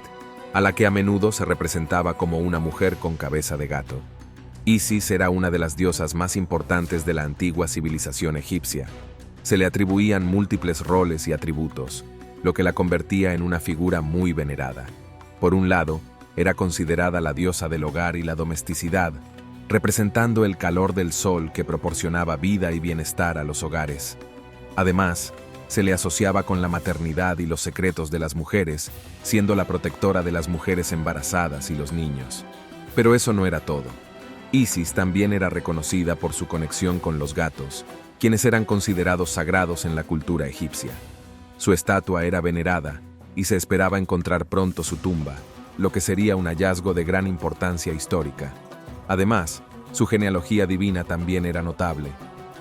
a la que a menudo se representaba como una mujer con cabeza de gato. Isis era una de las diosas más importantes de la antigua civilización egipcia. Se le atribuían múltiples roles y atributos, lo que la convertía en una figura muy venerada. Por un lado, era considerada la diosa del hogar y la domesticidad, representando el calor del sol que proporcionaba vida y bienestar a los hogares. Además, se le asociaba con la maternidad y los secretos de las mujeres, siendo la protectora de las mujeres embarazadas y los niños. Pero eso no era todo. Isis también era reconocida por su conexión con los gatos, quienes eran considerados sagrados en la cultura egipcia. Su estatua era venerada, y se esperaba encontrar pronto su tumba, lo que sería un hallazgo de gran importancia histórica. Además, su genealogía divina también era notable.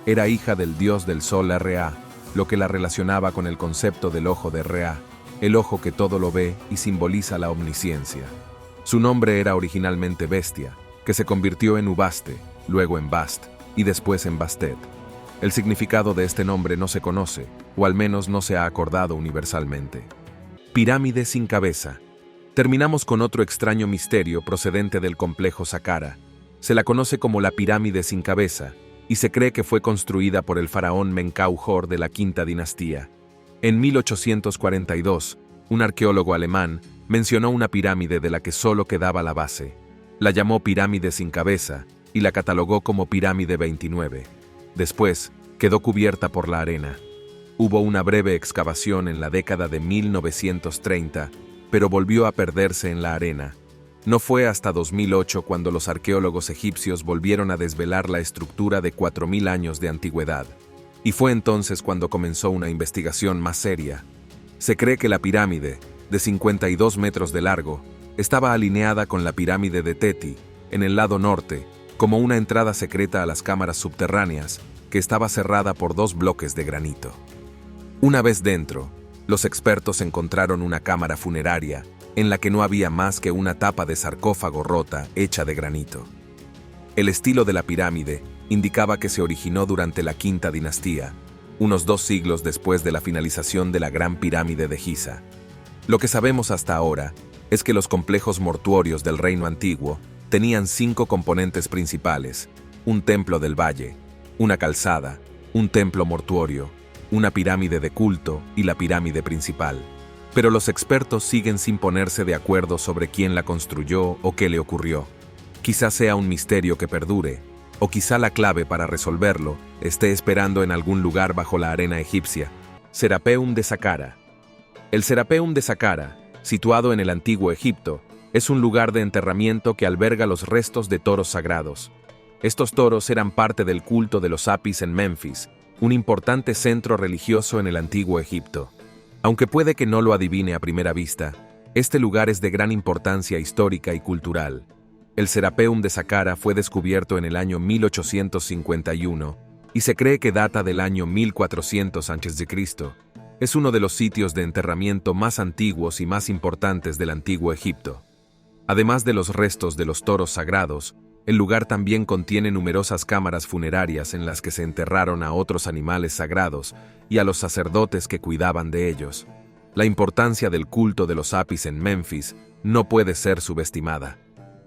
Era hija del dios del sol Ra, lo que la relacionaba con el concepto del ojo de Ra, el ojo que todo lo ve y simboliza la omnisciencia. Su nombre era originalmente Bestia, que se convirtió en Ubaste, luego en Bast y después en Bastet. El significado de este nombre no se conoce, o al menos no se ha acordado universalmente. Pirámide sin cabeza. Terminamos con otro extraño misterio procedente del complejo Saqqara. Se la conoce como la pirámide sin cabeza, y se cree que fue construida por el faraón Menkaure de la Quinta Dinastía. En 1842, un arqueólogo alemán mencionó una pirámide de la que solo quedaba la base. La llamó pirámide sin cabeza y la catalogó como pirámide 29. Después, quedó cubierta por la arena. Hubo una breve excavación en la década de 1930, pero volvió a perderse en la arena. No fue hasta 2008 cuando los arqueólogos egipcios volvieron a desvelar la estructura de 4000 años de antigüedad. Y fue entonces cuando comenzó una investigación más seria. Se cree que la pirámide, de 52 metros de largo, estaba alineada con la pirámide de Teti, en el lado norte, como una entrada secreta a las cámaras subterráneas, que estaba cerrada por 2 bloques de granito. Una vez dentro, los expertos encontraron una cámara funeraria, en la que no había más que una tapa de sarcófago rota hecha de granito. El estilo de la pirámide indicaba que se originó durante la Quinta Dinastía, unos 2 siglos después de la finalización de la Gran Pirámide de Giza. Lo que sabemos hasta ahora es que los complejos mortuorios del Reino Antiguo tenían 5 componentes principales: un templo del valle, una calzada, un templo mortuorio, una pirámide de culto y la pirámide principal. Pero los expertos siguen sin ponerse de acuerdo sobre quién la construyó o qué le ocurrió. Quizá sea un misterio que perdure, o quizá la clave para resolverlo esté esperando en algún lugar bajo la arena egipcia. Serapeum de Saqqara. El Serapeum de Saqqara, situado en el antiguo Egipto, es un lugar de enterramiento que alberga los restos de toros sagrados. Estos toros eran parte del culto de los Apis en Menfis, un importante centro religioso en el antiguo Egipto. Aunque puede que no lo adivine a primera vista, este lugar es de gran importancia histórica y cultural. El Serapeum de Saqqara fue descubierto en el año 1851 y se cree que data del año 1400 a.C. Es uno de los sitios de enterramiento más antiguos y más importantes del antiguo Egipto. Además de los restos de los toros sagrados, el lugar también contiene numerosas cámaras funerarias en las que se enterraron a otros animales sagrados y a los sacerdotes que cuidaban de ellos. La importancia del culto de los Apis en Menfis no puede ser subestimada.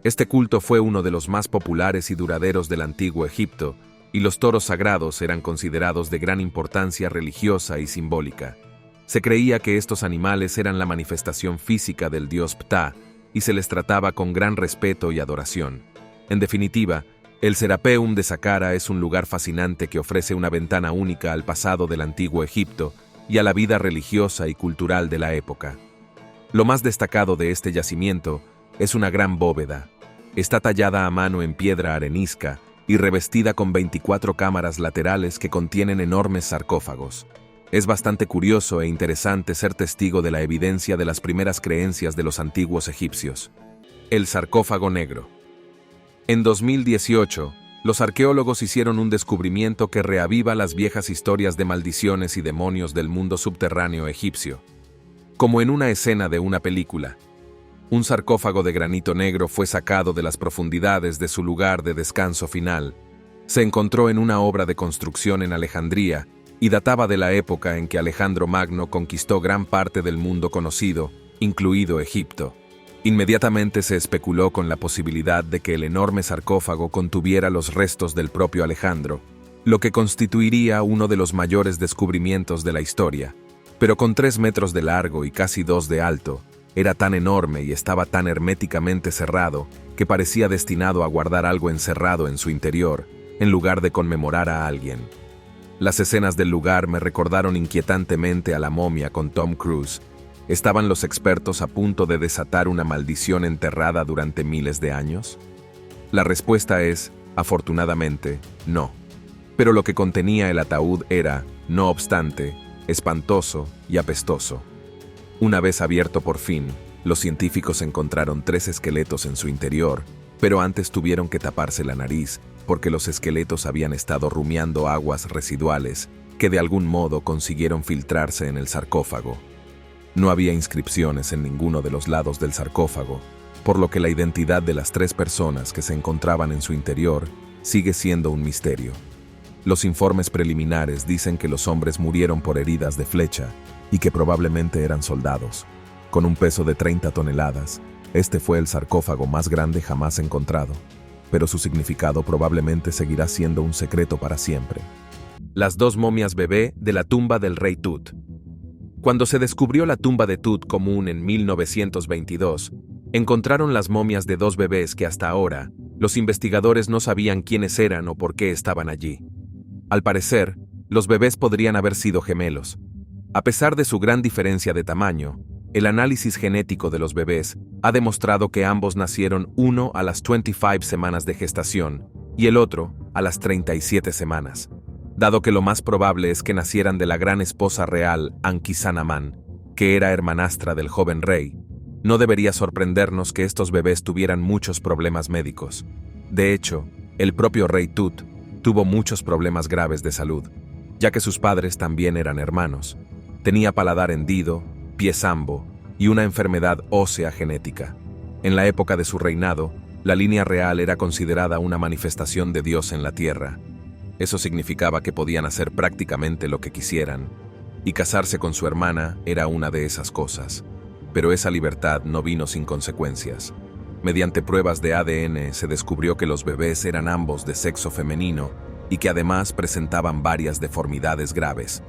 Este culto fue uno de los más populares y duraderos del antiguo Egipto, y los toros sagrados eran considerados de gran importancia religiosa y simbólica. Se creía que estos animales eran la manifestación física del dios Ptah, y se les trataba con gran respeto y adoración. En definitiva, el Serapeum de Saqqara es un lugar fascinante que ofrece una ventana única al pasado del antiguo Egipto y a la vida religiosa y cultural de la época. Lo más destacado de este yacimiento es una gran bóveda. Está tallada a mano en piedra arenisca y revestida con 24 cámaras laterales que contienen enormes sarcófagos. Es bastante curioso e interesante ser testigo de la evidencia de las primeras creencias de los antiguos egipcios. El sarcófago negro. En 2018, los arqueólogos hicieron un descubrimiento que reaviva las viejas historias de maldiciones y demonios del mundo subterráneo egipcio. Como en una escena de una película, un sarcófago de granito negro fue sacado de las profundidades de su lugar de descanso final. Se encontró en una obra de construcción en Alejandría y databa de la época en que Alejandro Magno conquistó gran parte del mundo conocido, incluido Egipto. Inmediatamente se especuló con la posibilidad de que el enorme sarcófago contuviera los restos del propio Alejandro, lo que constituiría uno de los mayores descubrimientos de la historia. Pero con 3 metros de largo y casi 2 de alto, era tan enorme y estaba tan herméticamente cerrado que parecía destinado a guardar algo encerrado en su interior, en lugar de conmemorar a alguien. Las escenas del lugar me recordaron inquietantemente a La momia con Tom Cruise. ¿Estaban los expertos a punto de desatar una maldición enterrada durante miles de años? La respuesta es, afortunadamente, no. Pero lo que contenía el ataúd era, no obstante, espantoso y apestoso. Una vez abierto por fin, los científicos encontraron 3 esqueletos en su interior, pero antes tuvieron que taparse la nariz porque los esqueletos habían estado rumiando aguas residuales que de algún modo consiguieron filtrarse en el sarcófago. No había inscripciones en ninguno de los lados del sarcófago, por lo que la identidad de las 3 personas que se encontraban en su interior sigue siendo un misterio. Los informes preliminares dicen que los hombres murieron por heridas de flecha y que probablemente eran soldados. Con un peso de 30 toneladas, este fue el sarcófago más grande jamás encontrado, pero su significado probablemente seguirá siendo un secreto para siempre. Las 2 momias bebé de la tumba del rey Tut. Cuando se descubrió la tumba de Tutankamón en 1922, encontraron las momias de 2 bebés que hasta ahora los investigadores no sabían quiénes eran o por qué estaban allí. Al parecer, los bebés podrían haber sido gemelos. A pesar de su gran diferencia de tamaño, el análisis genético de los bebés ha demostrado que ambos nacieron uno a las 25 semanas de gestación y el otro a las 37 semanas, dado que lo más probable es que nacieran de la gran esposa real Ankisanaman, que era hermanastra del joven rey. No debería sorprendernos que estos bebés tuvieran muchos problemas médicos. De hecho, el propio rey Tut tuvo muchos problemas graves de salud, ya que sus padres también eran hermanos. Tenía paladar hendido, pie zambo y una enfermedad ósea genética. En la época de su reinado, la línea real era considerada una manifestación de Dios en la tierra. Eso significaba que podían hacer prácticamente lo que quisieran, y casarse con su hermana era una de esas cosas. Pero esa libertad no vino sin consecuencias. Mediante pruebas de ADN se descubrió que los bebés eran ambos de sexo femenino y que además presentaban varias deformidades graves.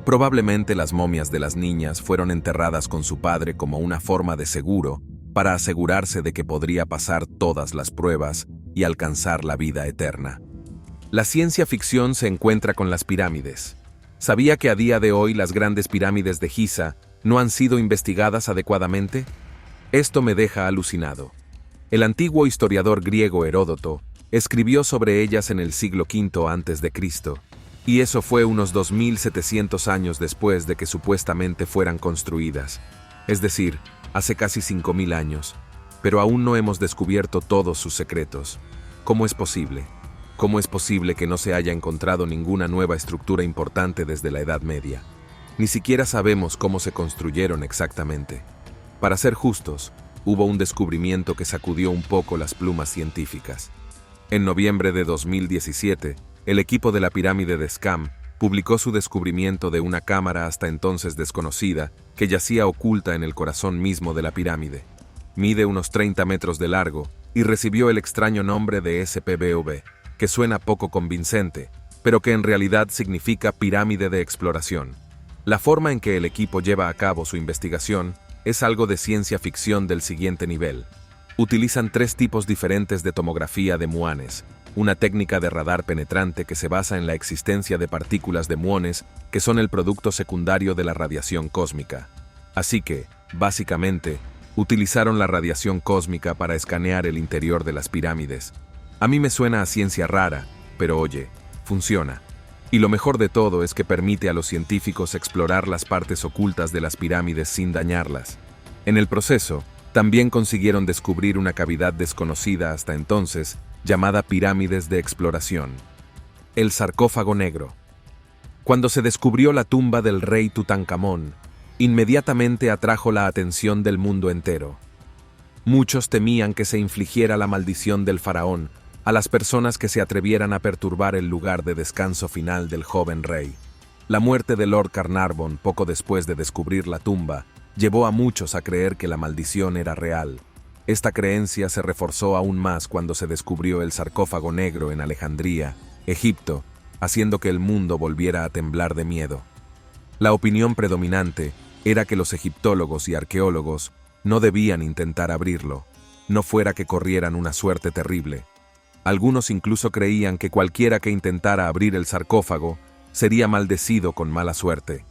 Probablemente las momias de las niñas fueron enterradas con su padre como una forma de seguro para asegurarse de que podría pasar todas las pruebas y alcanzar la vida eterna. La ciencia ficción se encuentra con las pirámides. ¿Sabía que a día de hoy las grandes pirámides de Giza no han sido investigadas adecuadamente? Esto me deja alucinado. El antiguo historiador griego Heródoto escribió sobre ellas en el siglo V a.C., y eso fue unos 2700 años después de que supuestamente fueran construidas, es decir, hace casi 5000 años, pero aún no hemos descubierto todos sus secretos. ¿Cómo es posible? ¿Cómo es posible que no se haya encontrado ninguna nueva estructura importante desde la Edad Media? Ni siquiera sabemos cómo se construyeron exactamente. Para ser justos, hubo un descubrimiento que sacudió un poco las plumas científicas. En noviembre de 2017, el equipo de la pirámide de Skam publicó su descubrimiento de una cámara hasta entonces desconocida que yacía oculta en el corazón mismo de la pirámide. Mide unos 30 metros de largo y recibió el extraño nombre de SPBOB, que suena poco convincente, pero que en realidad significa pirámide de exploración. La forma en que el equipo lleva a cabo su investigación es algo de ciencia ficción del siguiente nivel. Utilizan 3 tipos diferentes de tomografía de muones, una técnica de radar penetrante que se basa en la existencia de partículas de muones que son el producto secundario de la radiación cósmica. Así que, básicamente, utilizaron la radiación cósmica para escanear el interior de las pirámides. A mí me suena a ciencia rara, pero oye, funciona. Y lo mejor de todo es que permite a los científicos explorar las partes ocultas de las pirámides sin dañarlas. En el proceso, también consiguieron descubrir una cavidad desconocida hasta entonces, llamada pirámides de exploración. El sarcófago negro. Cuando se descubrió la tumba del rey Tutankamón, inmediatamente atrajo la atención del mundo entero. Muchos temían que se infligiera la maldición del faraón a las personas que se atrevieran a perturbar el lugar de descanso final del joven rey. La muerte de Lord Carnarvon poco después de descubrir la tumba llevó a muchos a creer que la maldición era real. Esta creencia se reforzó aún más cuando se descubrió el sarcófago negro en Alejandría, Egipto, haciendo que el mundo volviera a temblar de miedo. La opinión predominante era que los egiptólogos y arqueólogos no debían intentar abrirlo, no fuera que corrieran una suerte terrible. Algunos incluso creían que cualquiera que intentara abrir el sarcófago sería maldecido con mala suerte.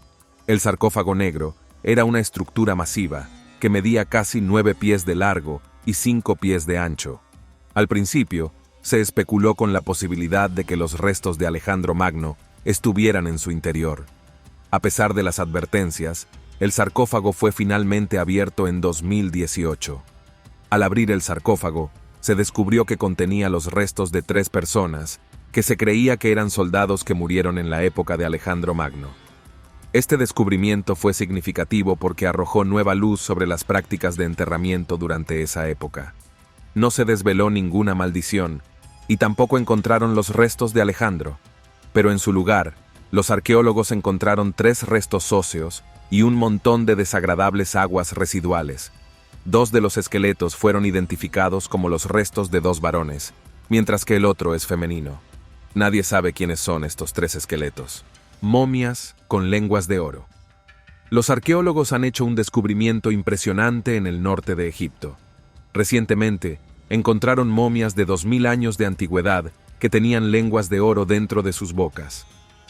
El sarcófago negro era una estructura masiva que medía casi 9 pies de largo y 5 pies de ancho. Al principio, se especuló con la posibilidad de que los restos de Alejandro Magno estuvieran en su interior. A pesar de las advertencias, el sarcófago fue finalmente abierto en 2018. Al abrir el sarcófago, se descubrió que contenía los restos de 3 personas que se creía que eran soldados que murieron en la época de Alejandro Magno. Este descubrimiento fue significativo porque arrojó nueva luz sobre las prácticas de enterramiento durante esa época. No se desveló ninguna maldición, y tampoco encontraron los restos de Alejandro, pero en su lugar, los arqueólogos encontraron 3 restos óseos y un montón de desagradables aguas residuales. 2 de los esqueletos fueron identificados como los restos de 2 varones, mientras que el otro es femenino. Nadie sabe quiénes son estos 3 esqueletos. Momias con lenguas de oro. Los arqueólogos han hecho un descubrimiento impresionante en el norte de Egipto. Recientemente, encontraron momias de 2000 años de antigüedad que tenían lenguas de oro dentro de sus bocas.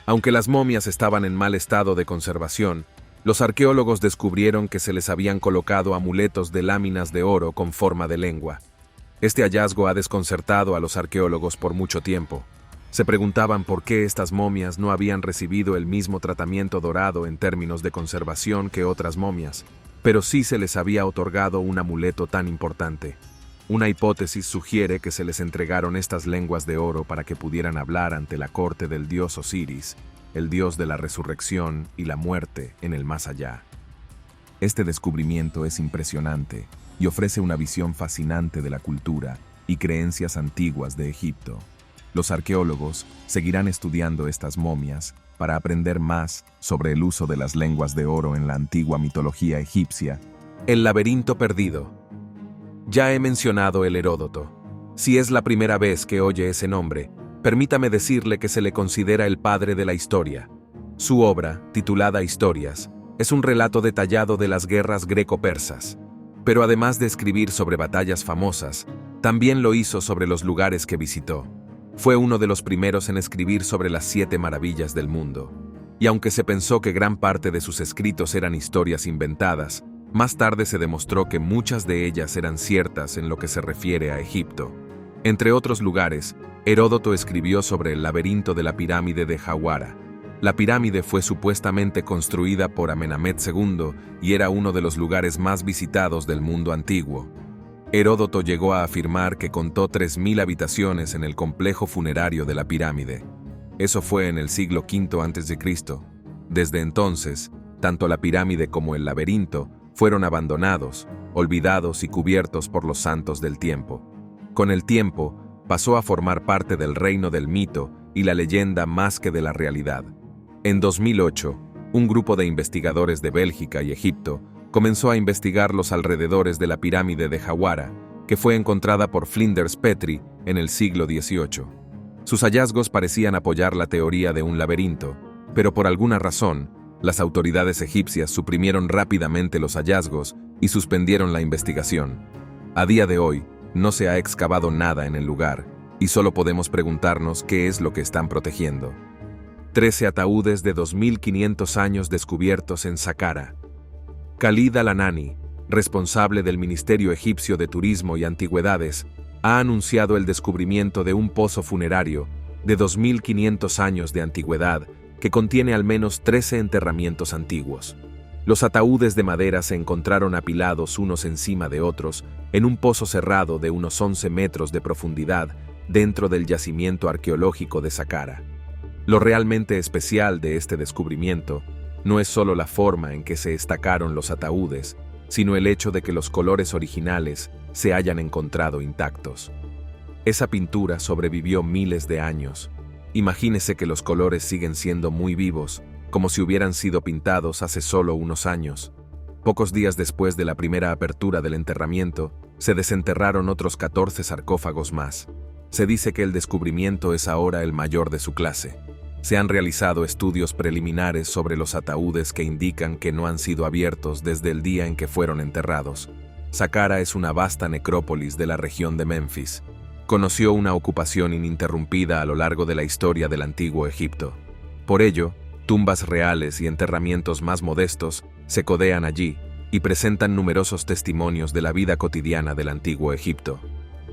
Aunque las momias estaban en mal estado de conservación, los arqueólogos descubrieron que se les habían colocado amuletos de láminas de oro con forma de lengua. Este hallazgo ha desconcertado a los arqueólogos por mucho tiempo. Se preguntaban por qué estas momias no habían recibido el mismo tratamiento dorado en términos de conservación que otras momias, pero sí se les había otorgado un amuleto tan importante. Una hipótesis sugiere que se les entregaron estas lenguas de oro para que pudieran hablar ante la corte del dios Osiris, el dios de la resurrección y la muerte en el más allá. Este descubrimiento es impresionante y ofrece una visión fascinante de la cultura y creencias antiguas de Egipto. Los arqueólogos seguirán estudiando estas momias para aprender más sobre el uso de las lenguas de oro en la antigua mitología egipcia. El laberinto perdido. Ya he mencionado el Heródoto. Si es la primera vez que oye ese nombre, permítame decirle que se le considera el padre de la historia. Su obra, titulada Historias, es un relato detallado de las guerras greco-persas. Pero además de escribir sobre batallas famosas, también lo hizo sobre los lugares que visitó. Fue uno de los primeros en escribir sobre las 7 maravillas del mundo. Y aunque se pensó que gran parte de sus escritos eran historias inventadas, más tarde se demostró que muchas de ellas eran ciertas en lo que se refiere a Egipto. Entre otros lugares, Heródoto escribió sobre el laberinto de la pirámide de Jawara. La pirámide fue supuestamente construida por Amenemhet II y era uno de los lugares más visitados del mundo antiguo. Heródoto llegó a afirmar que contó 3000 habitaciones en el complejo funerario de la pirámide. Eso fue en el siglo V a.C. Desde entonces, tanto la pirámide como el laberinto fueron abandonados, olvidados y cubiertos por los santos del tiempo. Con el tiempo, pasó a formar parte del reino del mito y la leyenda más que de la realidad. En 2008, un grupo de investigadores de Bélgica y Egipto comenzó a investigar los alrededores de la pirámide de Jawara, que fue encontrada por Flinders Petrie en el siglo XVIII. Sus hallazgos parecían apoyar la teoría de un laberinto, pero por alguna razón, las autoridades egipcias suprimieron rápidamente los hallazgos y suspendieron la investigación. A día de hoy, no se ha excavado nada en el lugar, y solo podemos preguntarnos qué es lo que están protegiendo. 13 ataúdes de 2500 años descubiertos en Saqqara. Khalid al-Anani, responsable del Ministerio Egipcio de Turismo y Antigüedades, ha anunciado el descubrimiento de un pozo funerario de 2500 años de antigüedad que contiene al menos 13 enterramientos antiguos. Los ataúdes de madera se encontraron apilados unos encima de otros en un pozo cerrado de unos 11 metros de profundidad dentro del yacimiento arqueológico de Saqqara. Lo realmente especial de este descubrimiento no es solo la forma en que se estacaron los ataúdes, sino el hecho de que los colores originales se hayan encontrado intactos. Esa pintura sobrevivió miles de años. Imagínese que los colores siguen siendo muy vivos, como si hubieran sido pintados hace solo unos años. Pocos días después de la primera apertura del enterramiento, se desenterraron otros 14 sarcófagos más. Se dice que el descubrimiento es ahora el mayor de su clase. Se han realizado estudios preliminares sobre los ataúdes que indican que no han sido abiertos desde el día en que fueron enterrados. Saqqara es una vasta necrópolis de la región de Memphis. Conoció una ocupación ininterrumpida a lo largo de la historia del antiguo Egipto. Por ello, tumbas reales y enterramientos más modestos se codean allí y presentan numerosos testimonios de la vida cotidiana del antiguo Egipto.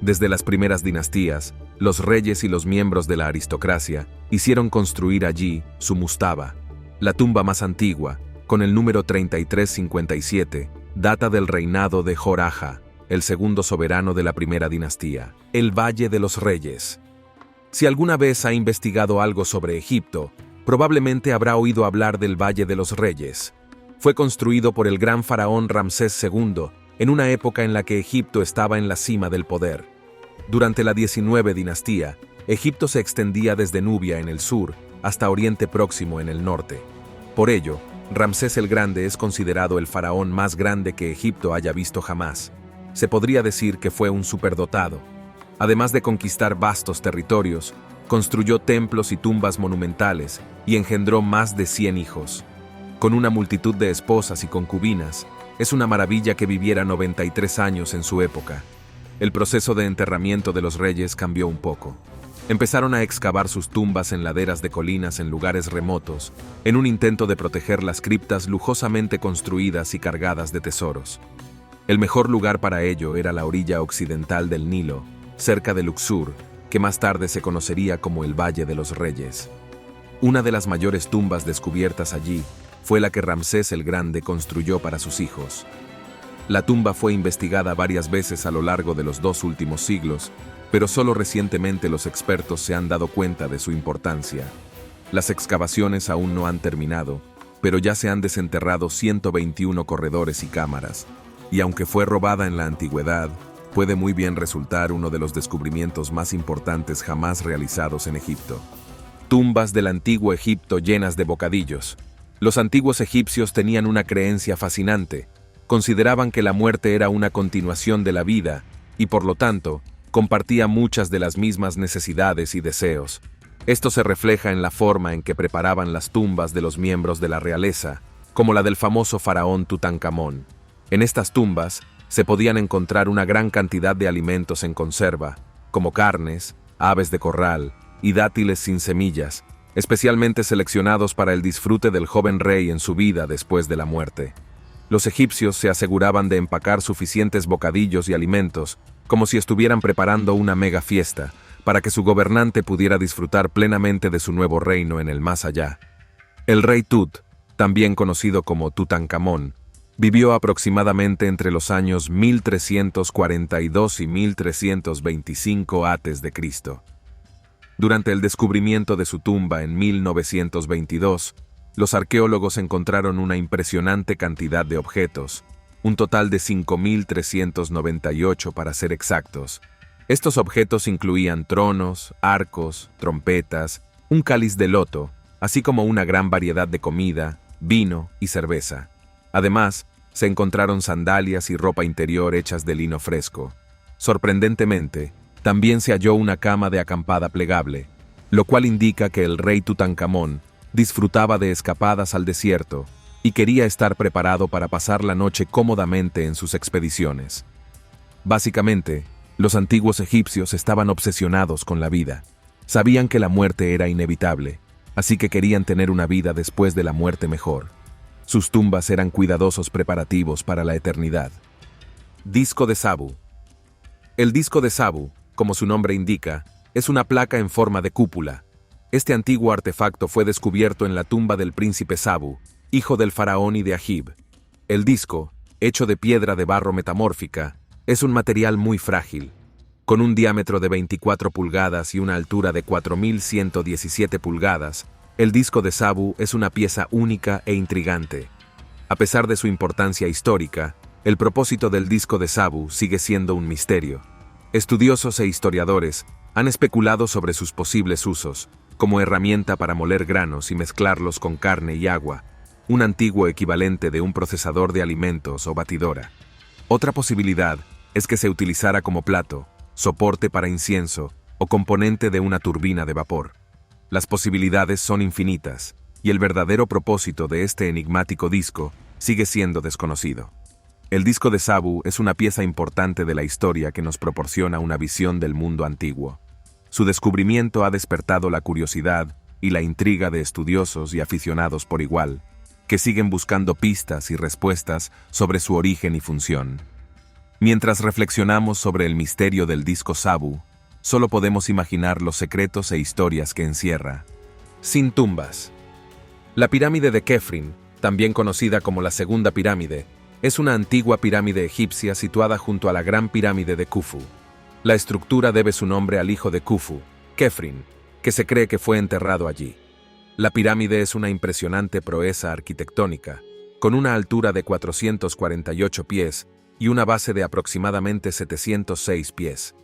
Desde las primeras dinastías, los reyes y los miembros de la aristocracia hicieron construir allí su mustaba. La tumba más antigua, con el número 3357, data del reinado de Joraja, el segundo soberano de la primera dinastía, el Valle de los Reyes. Si alguna vez ha investigado algo sobre Egipto, Probablemente habrá oído hablar del Valle de los Reyes. Fue construido por el gran faraón Ramsés II en una época en la que Egipto estaba en la cima del poder. Durante la 19 dinastía, Egipto se extendía desde Nubia en el sur hasta Oriente Próximo en el norte. Por ello, Ramsés el Grande es considerado el faraón más grande que Egipto haya visto jamás. Se podría decir que fue un superdotado. Además de conquistar vastos territorios, construyó templos y tumbas monumentales y engendró más de 100 hijos. Con una multitud de esposas y concubinas, es una maravilla que viviera 93 años en su época. El proceso de enterramiento de los reyes cambió un poco. Empezaron a excavar sus tumbas en laderas de colinas en lugares remotos, en un intento de proteger las criptas lujosamente construidas y cargadas de tesoros. El mejor lugar para ello era la orilla occidental del Nilo, cerca de Luxor, que más tarde se conocería como el Valle de los Reyes. Una de las mayores tumbas descubiertas allí fue la que Ramsés el Grande construyó para sus hijos. La tumba fue investigada varias veces a lo largo de los 2 últimos siglos, pero solo recientemente los expertos se han dado cuenta de su importancia. Las excavaciones aún no han terminado, pero ya se han desenterrado 121 corredores y cámaras, y aunque fue robada en la antigüedad, puede muy bien resultar uno de los descubrimientos más importantes jamás realizados en Egipto. Tumbas del antiguo Egipto llenas de bocadillos. Los antiguos egipcios tenían una creencia fascinante. Consideraban que la muerte era una continuación de la vida y, por lo tanto, compartía muchas de las mismas necesidades y deseos. Esto se refleja en la forma en que preparaban las tumbas de los miembros de la realeza, como la del famoso faraón Tutankamón. En estas tumbas se podían encontrar una gran cantidad de alimentos en conserva, como carnes, aves de corral y dátiles sin semillas, especialmente seleccionados para el disfrute del joven rey en su vida después de la muerte. Los egipcios se aseguraban de empacar suficientes bocadillos y alimentos, como si estuvieran preparando una mega fiesta, para que su gobernante pudiera disfrutar plenamente de su nuevo reino en el más allá. El rey Tut, también conocido como Tutankamón, vivió aproximadamente entre los años 1342 y 1325 a.C. Durante el descubrimiento de su tumba en 1922, los arqueólogos encontraron una impresionante cantidad de objetos, un total de 5.398 para ser exactos. Estos objetos incluían tronos, arcos, trompetas, un cáliz de loto, así como una gran variedad de comida, vino y cerveza. Además, se encontraron sandalias y ropa interior hechas de lino fresco. Sorprendentemente, también se halló una cama de acampada plegable, lo cual indica que el rey Tutankamón disfrutaba de escapadas al desierto y quería estar preparado para pasar la noche cómodamente en sus expediciones. Básicamente, los antiguos egipcios estaban obsesionados con la vida. Sabían que la muerte era inevitable, así que querían tener una vida después de la muerte mejor. Sus tumbas eran cuidadosos preparativos para la eternidad. Disco de Sabu. El disco de Sabu, como su nombre indica, es una placa en forma de cúpula. Este antiguo artefacto fue descubierto en la tumba del príncipe Sabu, hijo del faraón y de Agib. El disco, hecho de piedra de barro metamórfica, es un material muy frágil. Con un diámetro de 24 pulgadas y una altura de 4.117 pulgadas, el disco de Sabu es una pieza única e intrigante. A pesar de su importancia histórica, el propósito del disco de Sabu sigue siendo un misterio. Estudiosos e historiadores han especulado sobre sus posibles usos, como herramienta para moler granos y mezclarlos con carne y agua, un antiguo equivalente de un procesador de alimentos o batidora. Otra posibilidad es que se utilizara como plato, soporte para incienso o componente de una turbina de vapor. Las posibilidades son infinitas, y el verdadero propósito de este enigmático disco sigue siendo desconocido. El disco de Sabu es una pieza importante de la historia que nos proporciona una visión del mundo antiguo. Su descubrimiento ha despertado la curiosidad y la intriga de estudiosos y aficionados por igual, que siguen buscando pistas y respuestas sobre su origen y función. Mientras reflexionamos sobre el misterio del disco Sabu, solo podemos imaginar los secretos e historias que encierra. Sin tumbas. La pirámide de Kefrin, también conocida como la Segunda Pirámide, es una antigua pirámide egipcia situada junto a la Gran Pirámide de Khufu. La estructura debe su nombre al hijo de Khufu, Kefrin, que se cree que fue enterrado allí. La pirámide es una impresionante proeza arquitectónica, con una altura de 448 pies y una base de aproximadamente 706 pies.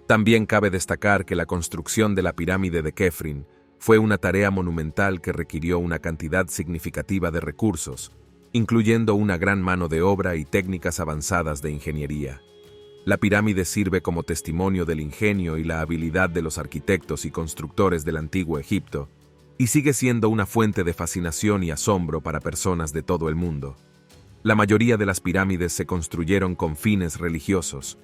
También cabe destacar que la construcción de la pirámide de Kefren fue una tarea monumental que requirió una cantidad significativa de recursos, incluyendo una gran mano de obra y técnicas avanzadas de ingeniería. La pirámide sirve como testimonio del ingenio y la habilidad de los arquitectos y constructores del antiguo Egipto, y sigue siendo una fuente de fascinación y asombro para personas de todo el mundo. La mayoría de las pirámides se construyeron con fines religiosos.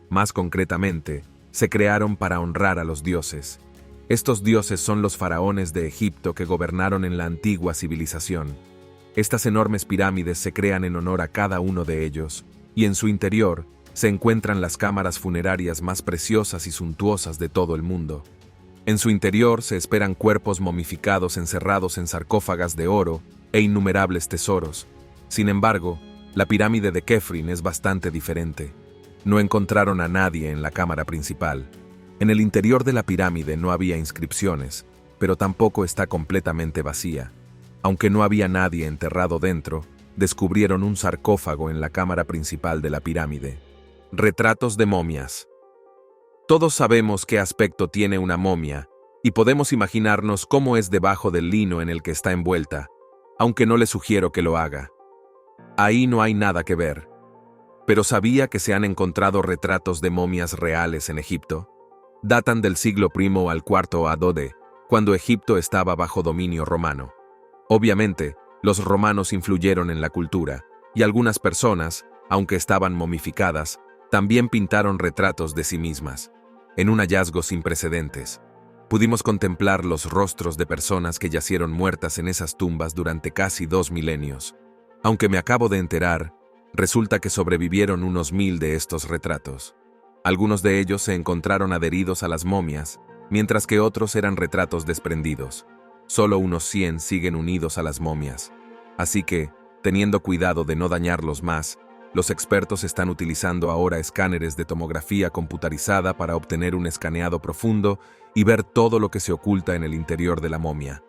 Más concretamente, se crearon para honrar a los dioses. Estos dioses son los faraones de Egipto que gobernaron en la antigua civilización. Estas enormes pirámides se crean en honor a cada uno de ellos, y en su interior se encuentran las cámaras funerarias más preciosas y suntuosas de todo el mundo. En su interior se esperan cuerpos momificados encerrados en sarcófagas de oro e innumerables tesoros. Sin embargo, la pirámide de Kefren es bastante diferente. No encontraron a nadie en la cámara principal. En el interior de la pirámide no había inscripciones, pero tampoco está completamente vacía. Aunque no había nadie enterrado dentro, descubrieron un sarcófago en la cámara principal de la pirámide. Retratos de momias. Todos sabemos qué aspecto tiene una momia, y podemos imaginarnos cómo es debajo del lino en el que está envuelta, aunque no le sugiero que lo haga. Ahí no hay nada que ver. Pero ¿sabía que se han encontrado retratos de momias reales en Egipto? Datan del siglo I al IV a.D., cuando Egipto estaba bajo dominio romano. Obviamente, los romanos influyeron en la cultura, y algunas personas, aunque estaban momificadas, también pintaron retratos de sí mismas. En un hallazgo sin precedentes, pudimos contemplar los rostros de personas que yacieron muertas en esas tumbas durante casi 2 milenios. Aunque me acabo de enterar, resulta que sobrevivieron unos 1000 de estos retratos. Algunos de ellos se encontraron adheridos a las momias, mientras que otros eran retratos desprendidos. Solo unos 100 siguen unidos a las momias. Así que, teniendo cuidado de no dañarlos más, los expertos están utilizando ahora escáneres de tomografía computarizada para obtener un escaneado profundo y ver todo lo que se oculta en el interior de la momia.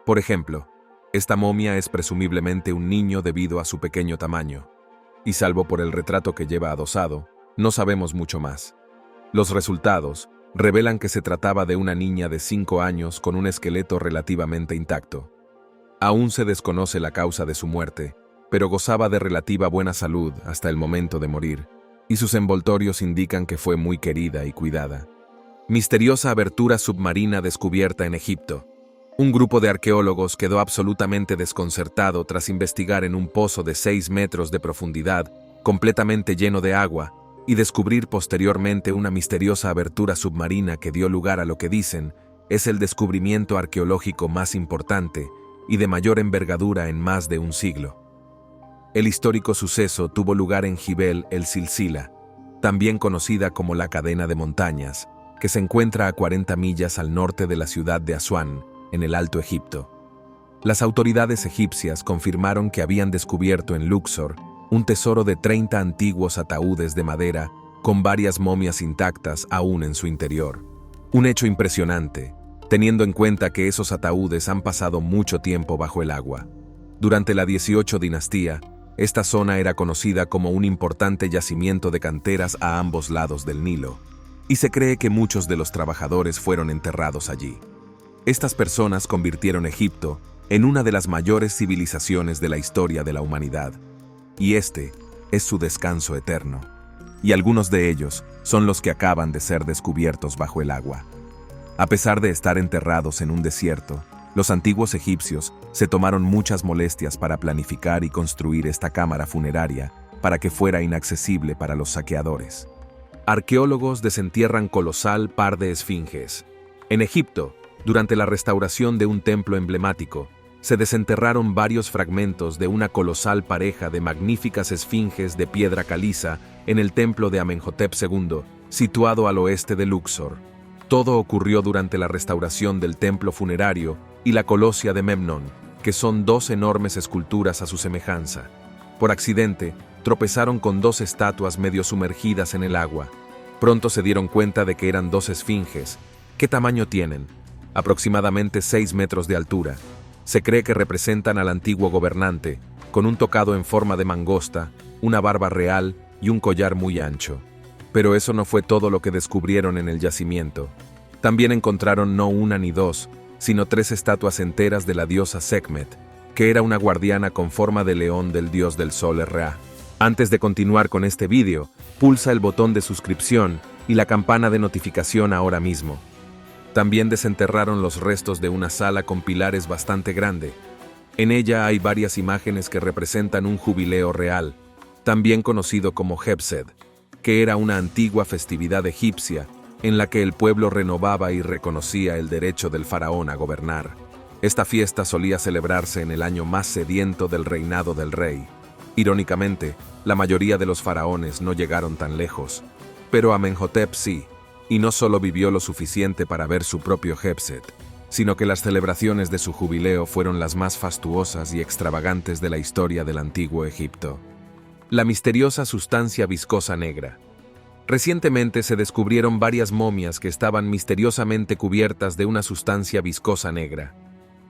Por ejemplo, esta momia es presumiblemente un niño debido a su pequeño tamaño, y salvo por el retrato que lleva adosado, no sabemos mucho más. Los resultados revelan que se trataba de una niña de 5 años con un esqueleto relativamente intacto. Aún se desconoce la causa de su muerte, pero gozaba de relativa buena salud hasta el momento de morir, y sus envoltorios indican que fue muy querida y cuidada. Misteriosa abertura submarina descubierta en Egipto. Un grupo de arqueólogos quedó absolutamente desconcertado tras investigar en un pozo de 6 metros de profundidad, completamente lleno de agua, y descubrir posteriormente una misteriosa abertura submarina que dio lugar a lo que dicen es el descubrimiento arqueológico más importante y de mayor envergadura en más de un siglo. El histórico suceso tuvo lugar en Jibel el-Silsila, también conocida como la cadena de montañas, que se encuentra a 40 millas al norte de la ciudad de Asuán, en el Alto Egipto. Las autoridades egipcias confirmaron que habían descubierto en Luxor un tesoro de 30 antiguos ataúdes de madera con varias momias intactas aún en su interior. Un hecho impresionante, teniendo en cuenta que esos ataúdes han pasado mucho tiempo bajo el agua. Durante la 18 dinastía, esta zona era conocida como un importante yacimiento de canteras a ambos lados del Nilo, y se cree que muchos de los trabajadores fueron enterrados allí. Estas personas convirtieron Egipto en una de las mayores civilizaciones de la historia de la humanidad, y este es su descanso eterno. Y algunos de ellos son los que acaban de ser descubiertos bajo el agua. A pesar de estar enterrados en un desierto, los antiguos egipcios se tomaron muchas molestias para planificar y construir esta cámara funeraria para que fuera inaccesible para los saqueadores. Arqueólogos desentierran colosal par de esfinges. En Egipto, durante la restauración de un templo emblemático, se desenterraron varios fragmentos de una colosal pareja de magníficas esfinges de piedra caliza en el templo de Amenhotep II, situado al oeste de Luxor. Todo ocurrió durante la restauración del templo funerario y la colosia de Memnón, que son 2 enormes esculturas a su semejanza. Por accidente, tropezaron con 2 estatuas medio sumergidas en el agua. Pronto se dieron cuenta de que eran 2 esfinges. ¿Qué tamaño tienen? aproximadamente 6 metros de altura. Se cree que representan al antiguo gobernante, con un tocado en forma de mangosta, una barba real y un collar muy ancho. Pero eso no fue todo lo que descubrieron en el yacimiento. También encontraron no una ni dos, sino 3 estatuas enteras de la diosa Sekhmet, que era una guardiana con forma de león del dios del sol Ra. Antes de continuar con este vídeo, pulsa el botón de suscripción y la campana de notificación ahora mismo. También desenterraron los restos de una sala con pilares bastante grande. En ella hay varias imágenes que representan un jubileo real, también conocido como Hebsed, que era una antigua festividad egipcia en la que el pueblo renovaba y reconocía el derecho del faraón a gobernar. Esta fiesta solía celebrarse en el año más sediento del reinado del rey. Irónicamente, la mayoría de los faraones no llegaron tan lejos, pero Amenhotep sí, y no solo vivió lo suficiente para ver su propio Hebsed, sino que las celebraciones de su jubileo fueron las más fastuosas y extravagantes de la historia del antiguo Egipto. La misteriosa sustancia viscosa negra. Recientemente se descubrieron varias momias que estaban misteriosamente cubiertas de una sustancia viscosa negra.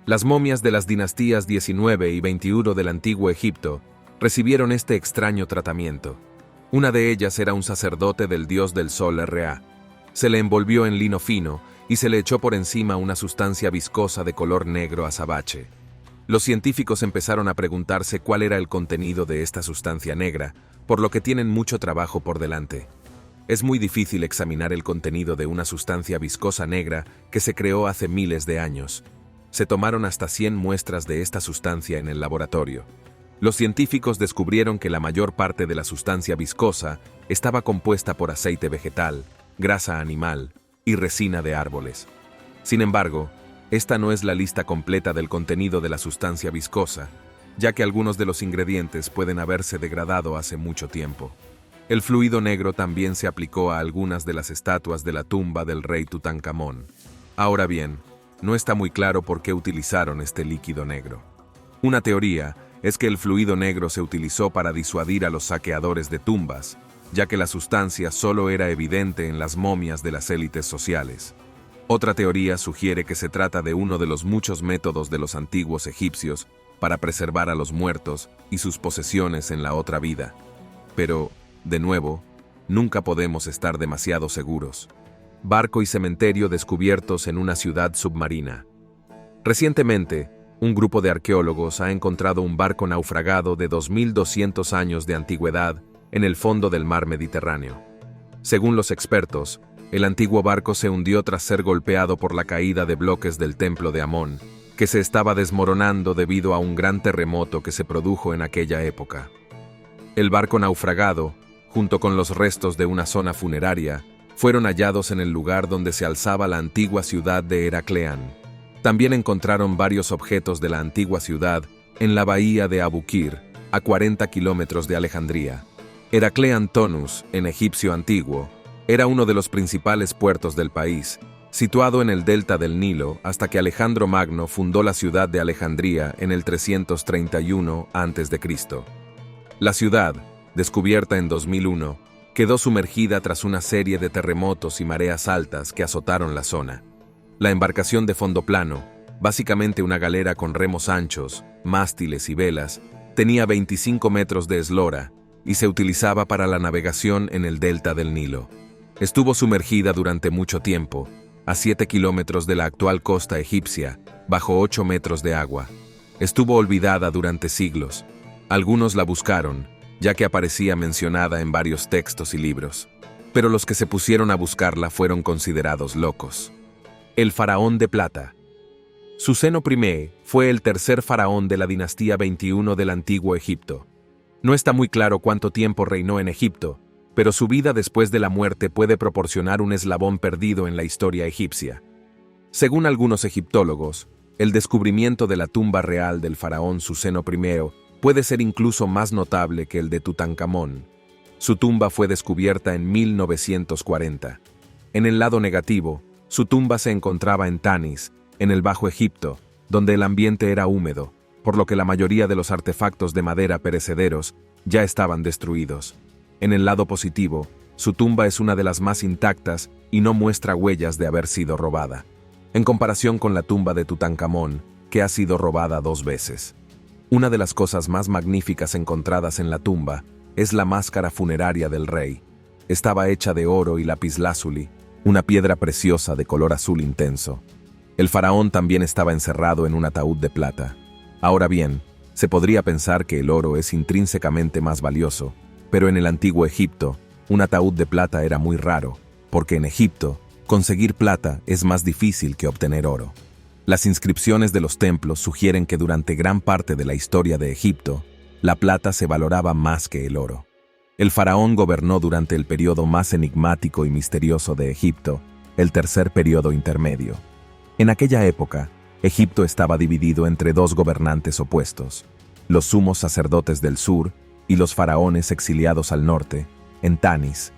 Las momias de las dinastías 19 y 21 del antiguo Egipto recibieron este extraño tratamiento. Una de ellas era un sacerdote del dios del sol Ra. Se le envolvió en lino fino y se le echó por encima una sustancia viscosa de color negro azabache. Los científicos empezaron a preguntarse cuál era el contenido de esta sustancia negra, por lo que tienen mucho trabajo por delante. Es muy difícil examinar el contenido de una sustancia viscosa negra que se creó hace miles de años. Se tomaron hasta 100 muestras de esta sustancia en el laboratorio. Los científicos descubrieron que la mayor parte de la sustancia viscosa estaba compuesta por aceite vegetal, grasa animal y resina de árboles. Sin embargo, esta no es la lista completa del contenido de la sustancia viscosa, ya que algunos de los ingredientes pueden haberse degradado hace mucho tiempo. El fluido negro también se aplicó a algunas de las estatuas de la tumba del rey Tutankamón. Ahora bien, no está muy claro por qué utilizaron este líquido negro. Una teoría es que el fluido negro se utilizó para disuadir a los saqueadores de tumbas, ya que la sustancia solo era evidente en las momias de las élites sociales. Otra teoría sugiere que se trata de uno de los muchos métodos de los antiguos egipcios para preservar a los muertos y sus posesiones en la otra vida. Pero, de nuevo, nunca podemos estar demasiado seguros. Barco y cementerio descubiertos en una ciudad submarina. Recientemente, un grupo de arqueólogos ha encontrado un barco naufragado de 2200 años de antigüedad en el fondo del mar Mediterráneo. Según los expertos, el antiguo barco se hundió tras ser golpeado por la caída de bloques del templo de Amón, que se estaba desmoronando debido a un gran terremoto que se produjo en aquella época. El barco naufragado, junto con los restos de una zona funeraria, fueron hallados en el lugar donde se alzaba la antigua ciudad de Heracleán. También encontraron varios objetos de la antigua ciudad en la bahía de Abukir, a 40 kilómetros de Alejandría. Heraclean Tonus, en egipcio antiguo, era uno de los principales puertos del país, situado en el delta del Nilo hasta que Alejandro Magno fundó la ciudad de Alejandría en el 331 a.C. La ciudad, descubierta en 2001, quedó sumergida tras una serie de terremotos y mareas altas que azotaron la zona. La embarcación de fondo plano, básicamente una galera con remos anchos, mástiles y velas, tenía 25 metros de eslora y se utilizaba para la navegación en el delta del Nilo. Estuvo sumergida durante mucho tiempo, a 7 kilómetros de la actual costa egipcia, bajo 8 metros de agua. Estuvo olvidada durante siglos. Algunos la buscaron, ya que aparecía mencionada en varios textos y libros. Pero los que se pusieron a buscarla fueron considerados locos. El faraón de plata. Suseno I fue el tercer faraón de la dinastía 21 del antiguo Egipto. No está muy claro cuánto tiempo reinó en Egipto, pero su vida después de la muerte puede proporcionar un eslabón perdido en la historia egipcia. Según algunos egiptólogos, el descubrimiento de la tumba real del faraón Suseno I puede ser incluso más notable que el de Tutankamón. Su tumba fue descubierta en 1940. En el lado negativo, su tumba se encontraba en Tanis, en el Bajo Egipto, donde el ambiente era húmedo, por lo que la mayoría de los artefactos de madera perecederos ya estaban destruidos. En el lado positivo, su tumba es una de las más intactas y no muestra huellas de haber sido robada. en comparación con la tumba de Tutankamón, que ha sido robada 2 veces. Una de las cosas más magníficas encontradas en la tumba es la máscara funeraria del rey. Estaba hecha de oro y lapislázuli, una piedra preciosa de color azul intenso. El faraón también estaba encerrado en un ataúd de plata. Ahora bien, se podría pensar que el oro es intrínsecamente más valioso, pero en el antiguo Egipto, un ataúd de plata era muy raro, porque en Egipto, conseguir plata es más difícil que obtener oro. Las inscripciones de los templos sugieren que durante gran parte de la historia de Egipto, la plata se valoraba más que el oro. El faraón gobernó durante el periodo más enigmático y misterioso de Egipto, el tercer periodo intermedio. En aquella época, Egipto estaba dividido entre 2 gobernantes opuestos, los sumos sacerdotes del sur y los faraones exiliados al norte, en Tanis.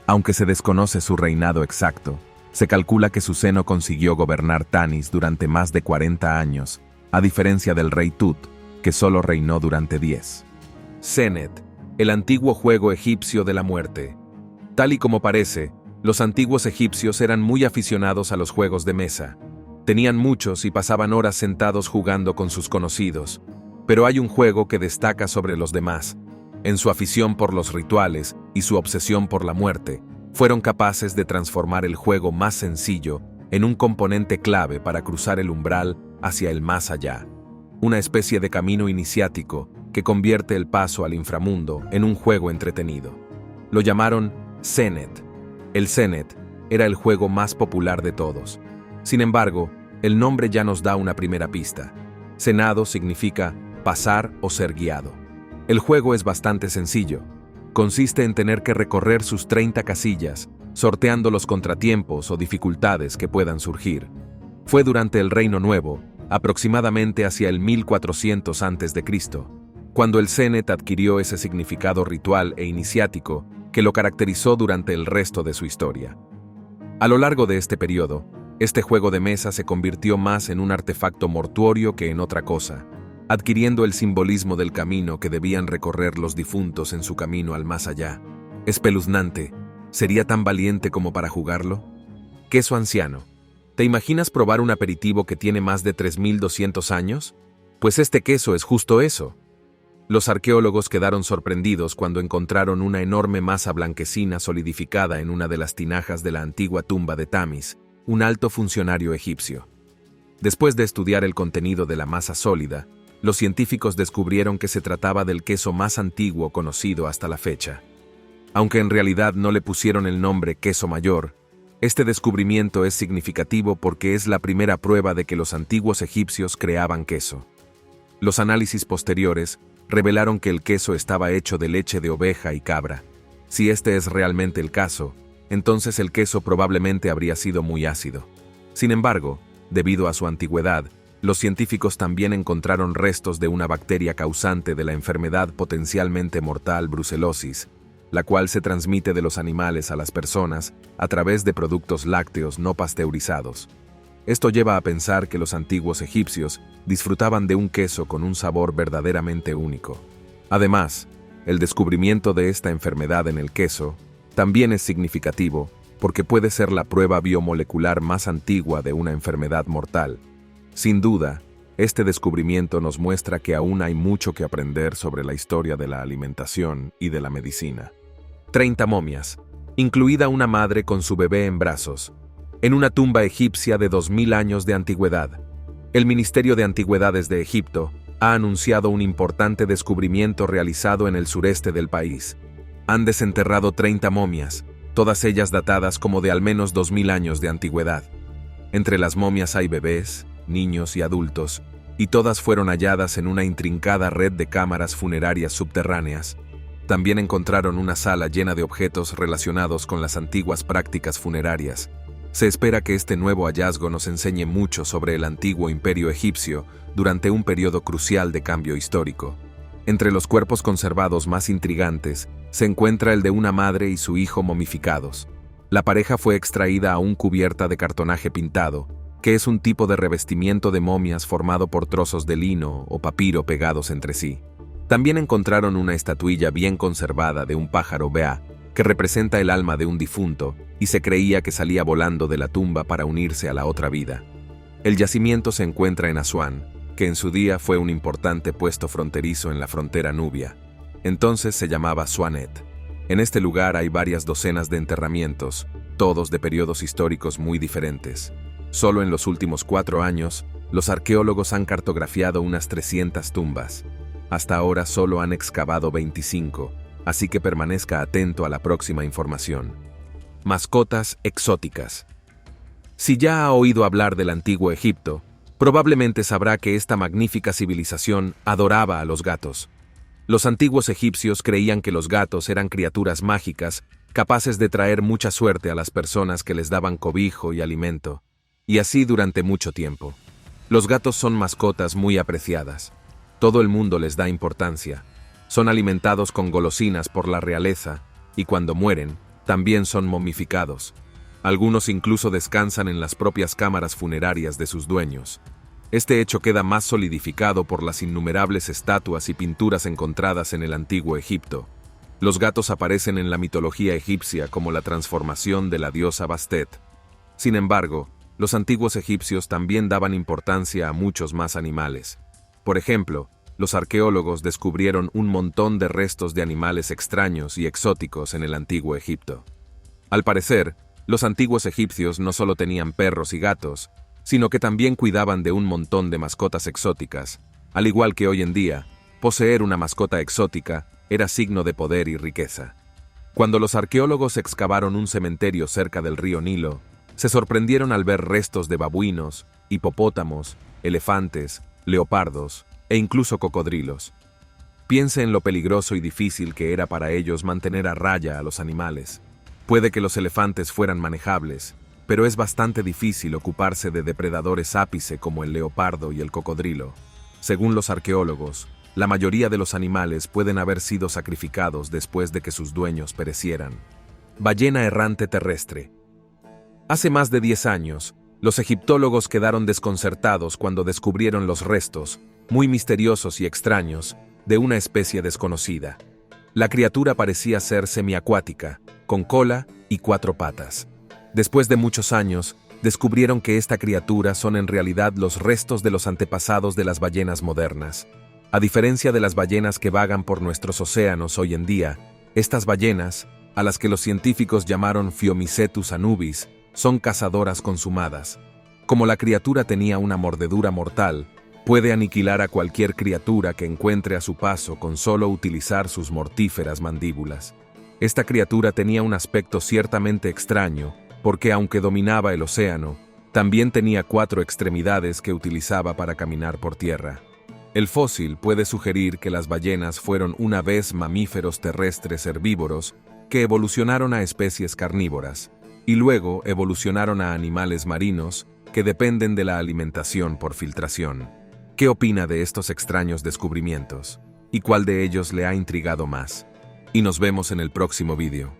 Aunque se desconoce su reinado exacto, se calcula que Suseno consiguió gobernar Tanis durante más de 40 años, a diferencia del rey Tut, que solo reinó durante 10. Senet, el antiguo juego egipcio de la muerte. Tal y como parece, los antiguos egipcios eran muy aficionados a los juegos de mesa. Tenían muchos y pasaban horas sentados jugando con sus conocidos. Pero hay un juego que destaca sobre los demás. En su afición por los rituales y su obsesión por la muerte, fueron capaces de transformar el juego más sencillo en un componente clave para cruzar el umbral hacia el más allá. Una especie de camino iniciático que convierte el paso al inframundo en un juego entretenido. Lo llamaron Senet. El Senet era el juego más popular de todos. Sin embargo, el nombre ya nos da una primera pista. Senado significa pasar o ser guiado. El juego es bastante sencillo. Consiste en tener que recorrer sus 30 casillas, sorteando los contratiempos o dificultades que puedan surgir. Fue durante el Reino Nuevo, aproximadamente hacia el 1400 a.C., cuando el Senet adquirió ese significado ritual e iniciático que lo caracterizó durante el resto de su historia. A lo largo de este periodo, este juego de mesa se convirtió más en un artefacto mortuorio que en otra cosa, adquiriendo el simbolismo del camino que debían recorrer los difuntos en su camino al más allá. Espeluznante, ¿sería tan valiente como para jugarlo? Queso anciano. ¿Te imaginas probar un aperitivo que tiene más de 3200 años? Pues este queso es justo eso. Los arqueólogos quedaron sorprendidos cuando encontraron una enorme masa blanquecina solidificada en una de las tinajas de la antigua tumba de Tamis, un alto funcionario egipcio. Después de estudiar el contenido de la masa sólida, los científicos descubrieron que se trataba del queso más antiguo conocido hasta la fecha. Aunque en realidad no le pusieron el nombre queso mayor, este descubrimiento es significativo porque es la primera prueba de que los antiguos egipcios creaban queso. Los análisis posteriores revelaron que el queso estaba hecho de leche de oveja y cabra. Si este es realmente el caso, entonces el queso probablemente habría sido muy ácido. Sin embargo, debido a su antigüedad, los científicos también encontraron restos de una bacteria causante de la enfermedad potencialmente mortal brucelosis, la cual se transmite de los animales a las personas a través de productos lácteos no pasteurizados. Esto lleva a pensar que los antiguos egipcios disfrutaban de un queso con un sabor verdaderamente único. Además, el descubrimiento de esta enfermedad en el queso también es significativo porque puede ser la prueba biomolecular más antigua de una enfermedad mortal. Sin duda, este descubrimiento nos muestra que aún hay mucho que aprender sobre la historia de la alimentación y de la medicina. 30 momias, incluida una madre con su bebé en brazos, en una tumba egipcia de 2000 años de antigüedad. El Ministerio de Antigüedades de Egipto ha anunciado un importante descubrimiento realizado en el sureste del país. Han desenterrado 30 momias, todas ellas datadas como de al menos 2000 años de antigüedad. Entre las momias hay bebés, niños y adultos, y todas fueron halladas en una intrincada red de cámaras funerarias subterráneas. También encontraron una sala llena de objetos relacionados con las antiguas prácticas funerarias. Se espera que este nuevo hallazgo nos enseñe mucho sobre el antiguo imperio egipcio durante un periodo crucial de cambio histórico. Entre los cuerpos conservados más intrigantes se encuentra el de una madre y su hijo momificados. La pareja fue extraída aún cubierta de cartonaje pintado, que es un tipo de revestimiento de momias formado por trozos de lino o papiro pegados entre sí. También encontraron una estatuilla bien conservada de un pájaro beá, que representa el alma de un difunto, y se creía que salía volando de la tumba para unirse a la otra vida. El yacimiento se encuentra en Asuán, que en su día fue un importante puesto fronterizo en la frontera nubia. Entonces se llamaba Suanet. En este lugar hay varias docenas de enterramientos, todos de periodos históricos muy diferentes. Solo en los últimos 4 años, los arqueólogos han cartografiado unas 300 tumbas. Hasta ahora solo han excavado 25, así que permanezca atento a la próxima información. Mascotas exóticas. Si ya ha oído hablar del antiguo Egipto, probablemente sabrá que esta magnífica civilización adoraba a los gatos. Los antiguos egipcios creían que los gatos eran criaturas mágicas, capaces de traer mucha suerte a las personas que les daban cobijo y alimento, y así durante mucho tiempo. Los gatos son mascotas muy apreciadas. Todo el mundo les da importancia. Son alimentados con golosinas por la realeza, y cuando mueren, también son momificados. Algunos incluso descansan en las propias cámaras funerarias de sus dueños. Este hecho queda más solidificado por las innumerables estatuas y pinturas encontradas en el antiguo Egipto. Los gatos aparecen en la mitología egipcia como la transformación de la diosa Bastet. Sin embargo, los antiguos egipcios también daban importancia a muchos más animales. Por ejemplo, los arqueólogos descubrieron un montón de restos de animales extraños y exóticos en el antiguo Egipto. Al parecer, los antiguos egipcios no solo tenían perros y gatos, sino que también cuidaban de un montón de mascotas exóticas. Al igual que hoy en día, poseer una mascota exótica era signo de poder y riqueza. Cuando los arqueólogos excavaron un cementerio cerca del río Nilo, se sorprendieron al ver restos de babuinos, hipopótamos, elefantes, leopardos e incluso cocodrilos. Piense en lo peligroso y difícil que era para ellos mantener a raya a los animales. Puede que los elefantes fueran manejables, pero es bastante difícil ocuparse de depredadores ápice como el leopardo y el cocodrilo. Según los arqueólogos, la mayoría de los animales pueden haber sido sacrificados después de que sus dueños perecieran. Ballena errante terrestre. Hace más de 10 años, los egiptólogos quedaron desconcertados cuando descubrieron los restos, muy misteriosos y extraños, de una especie desconocida. La criatura parecía ser semiacuática, con cola y 4 patas. Después de muchos años, descubrieron que esta criatura son en realidad los restos de los antepasados de las ballenas modernas. A diferencia de las ballenas que vagan por nuestros océanos hoy en día, estas ballenas, a las que los científicos llamaron Phiomicetus anubis, son cazadoras consumadas. Como la criatura tenía una mordedura mortal, puede aniquilar a cualquier criatura que encuentre a su paso con solo utilizar sus mortíferas mandíbulas. Esta criatura tenía un aspecto ciertamente extraño, porque aunque dominaba el océano, también tenía 4 extremidades que utilizaba para caminar por tierra. El fósil puede sugerir que las ballenas fueron una vez mamíferos terrestres herbívoros que evolucionaron a especies carnívoras, y luego evolucionaron a animales marinos que dependen de la alimentación por filtración. ¿Qué opina de estos extraños descubrimientos? ¿Y cuál de ellos le ha intrigado más? Y nos vemos en el próximo vídeo.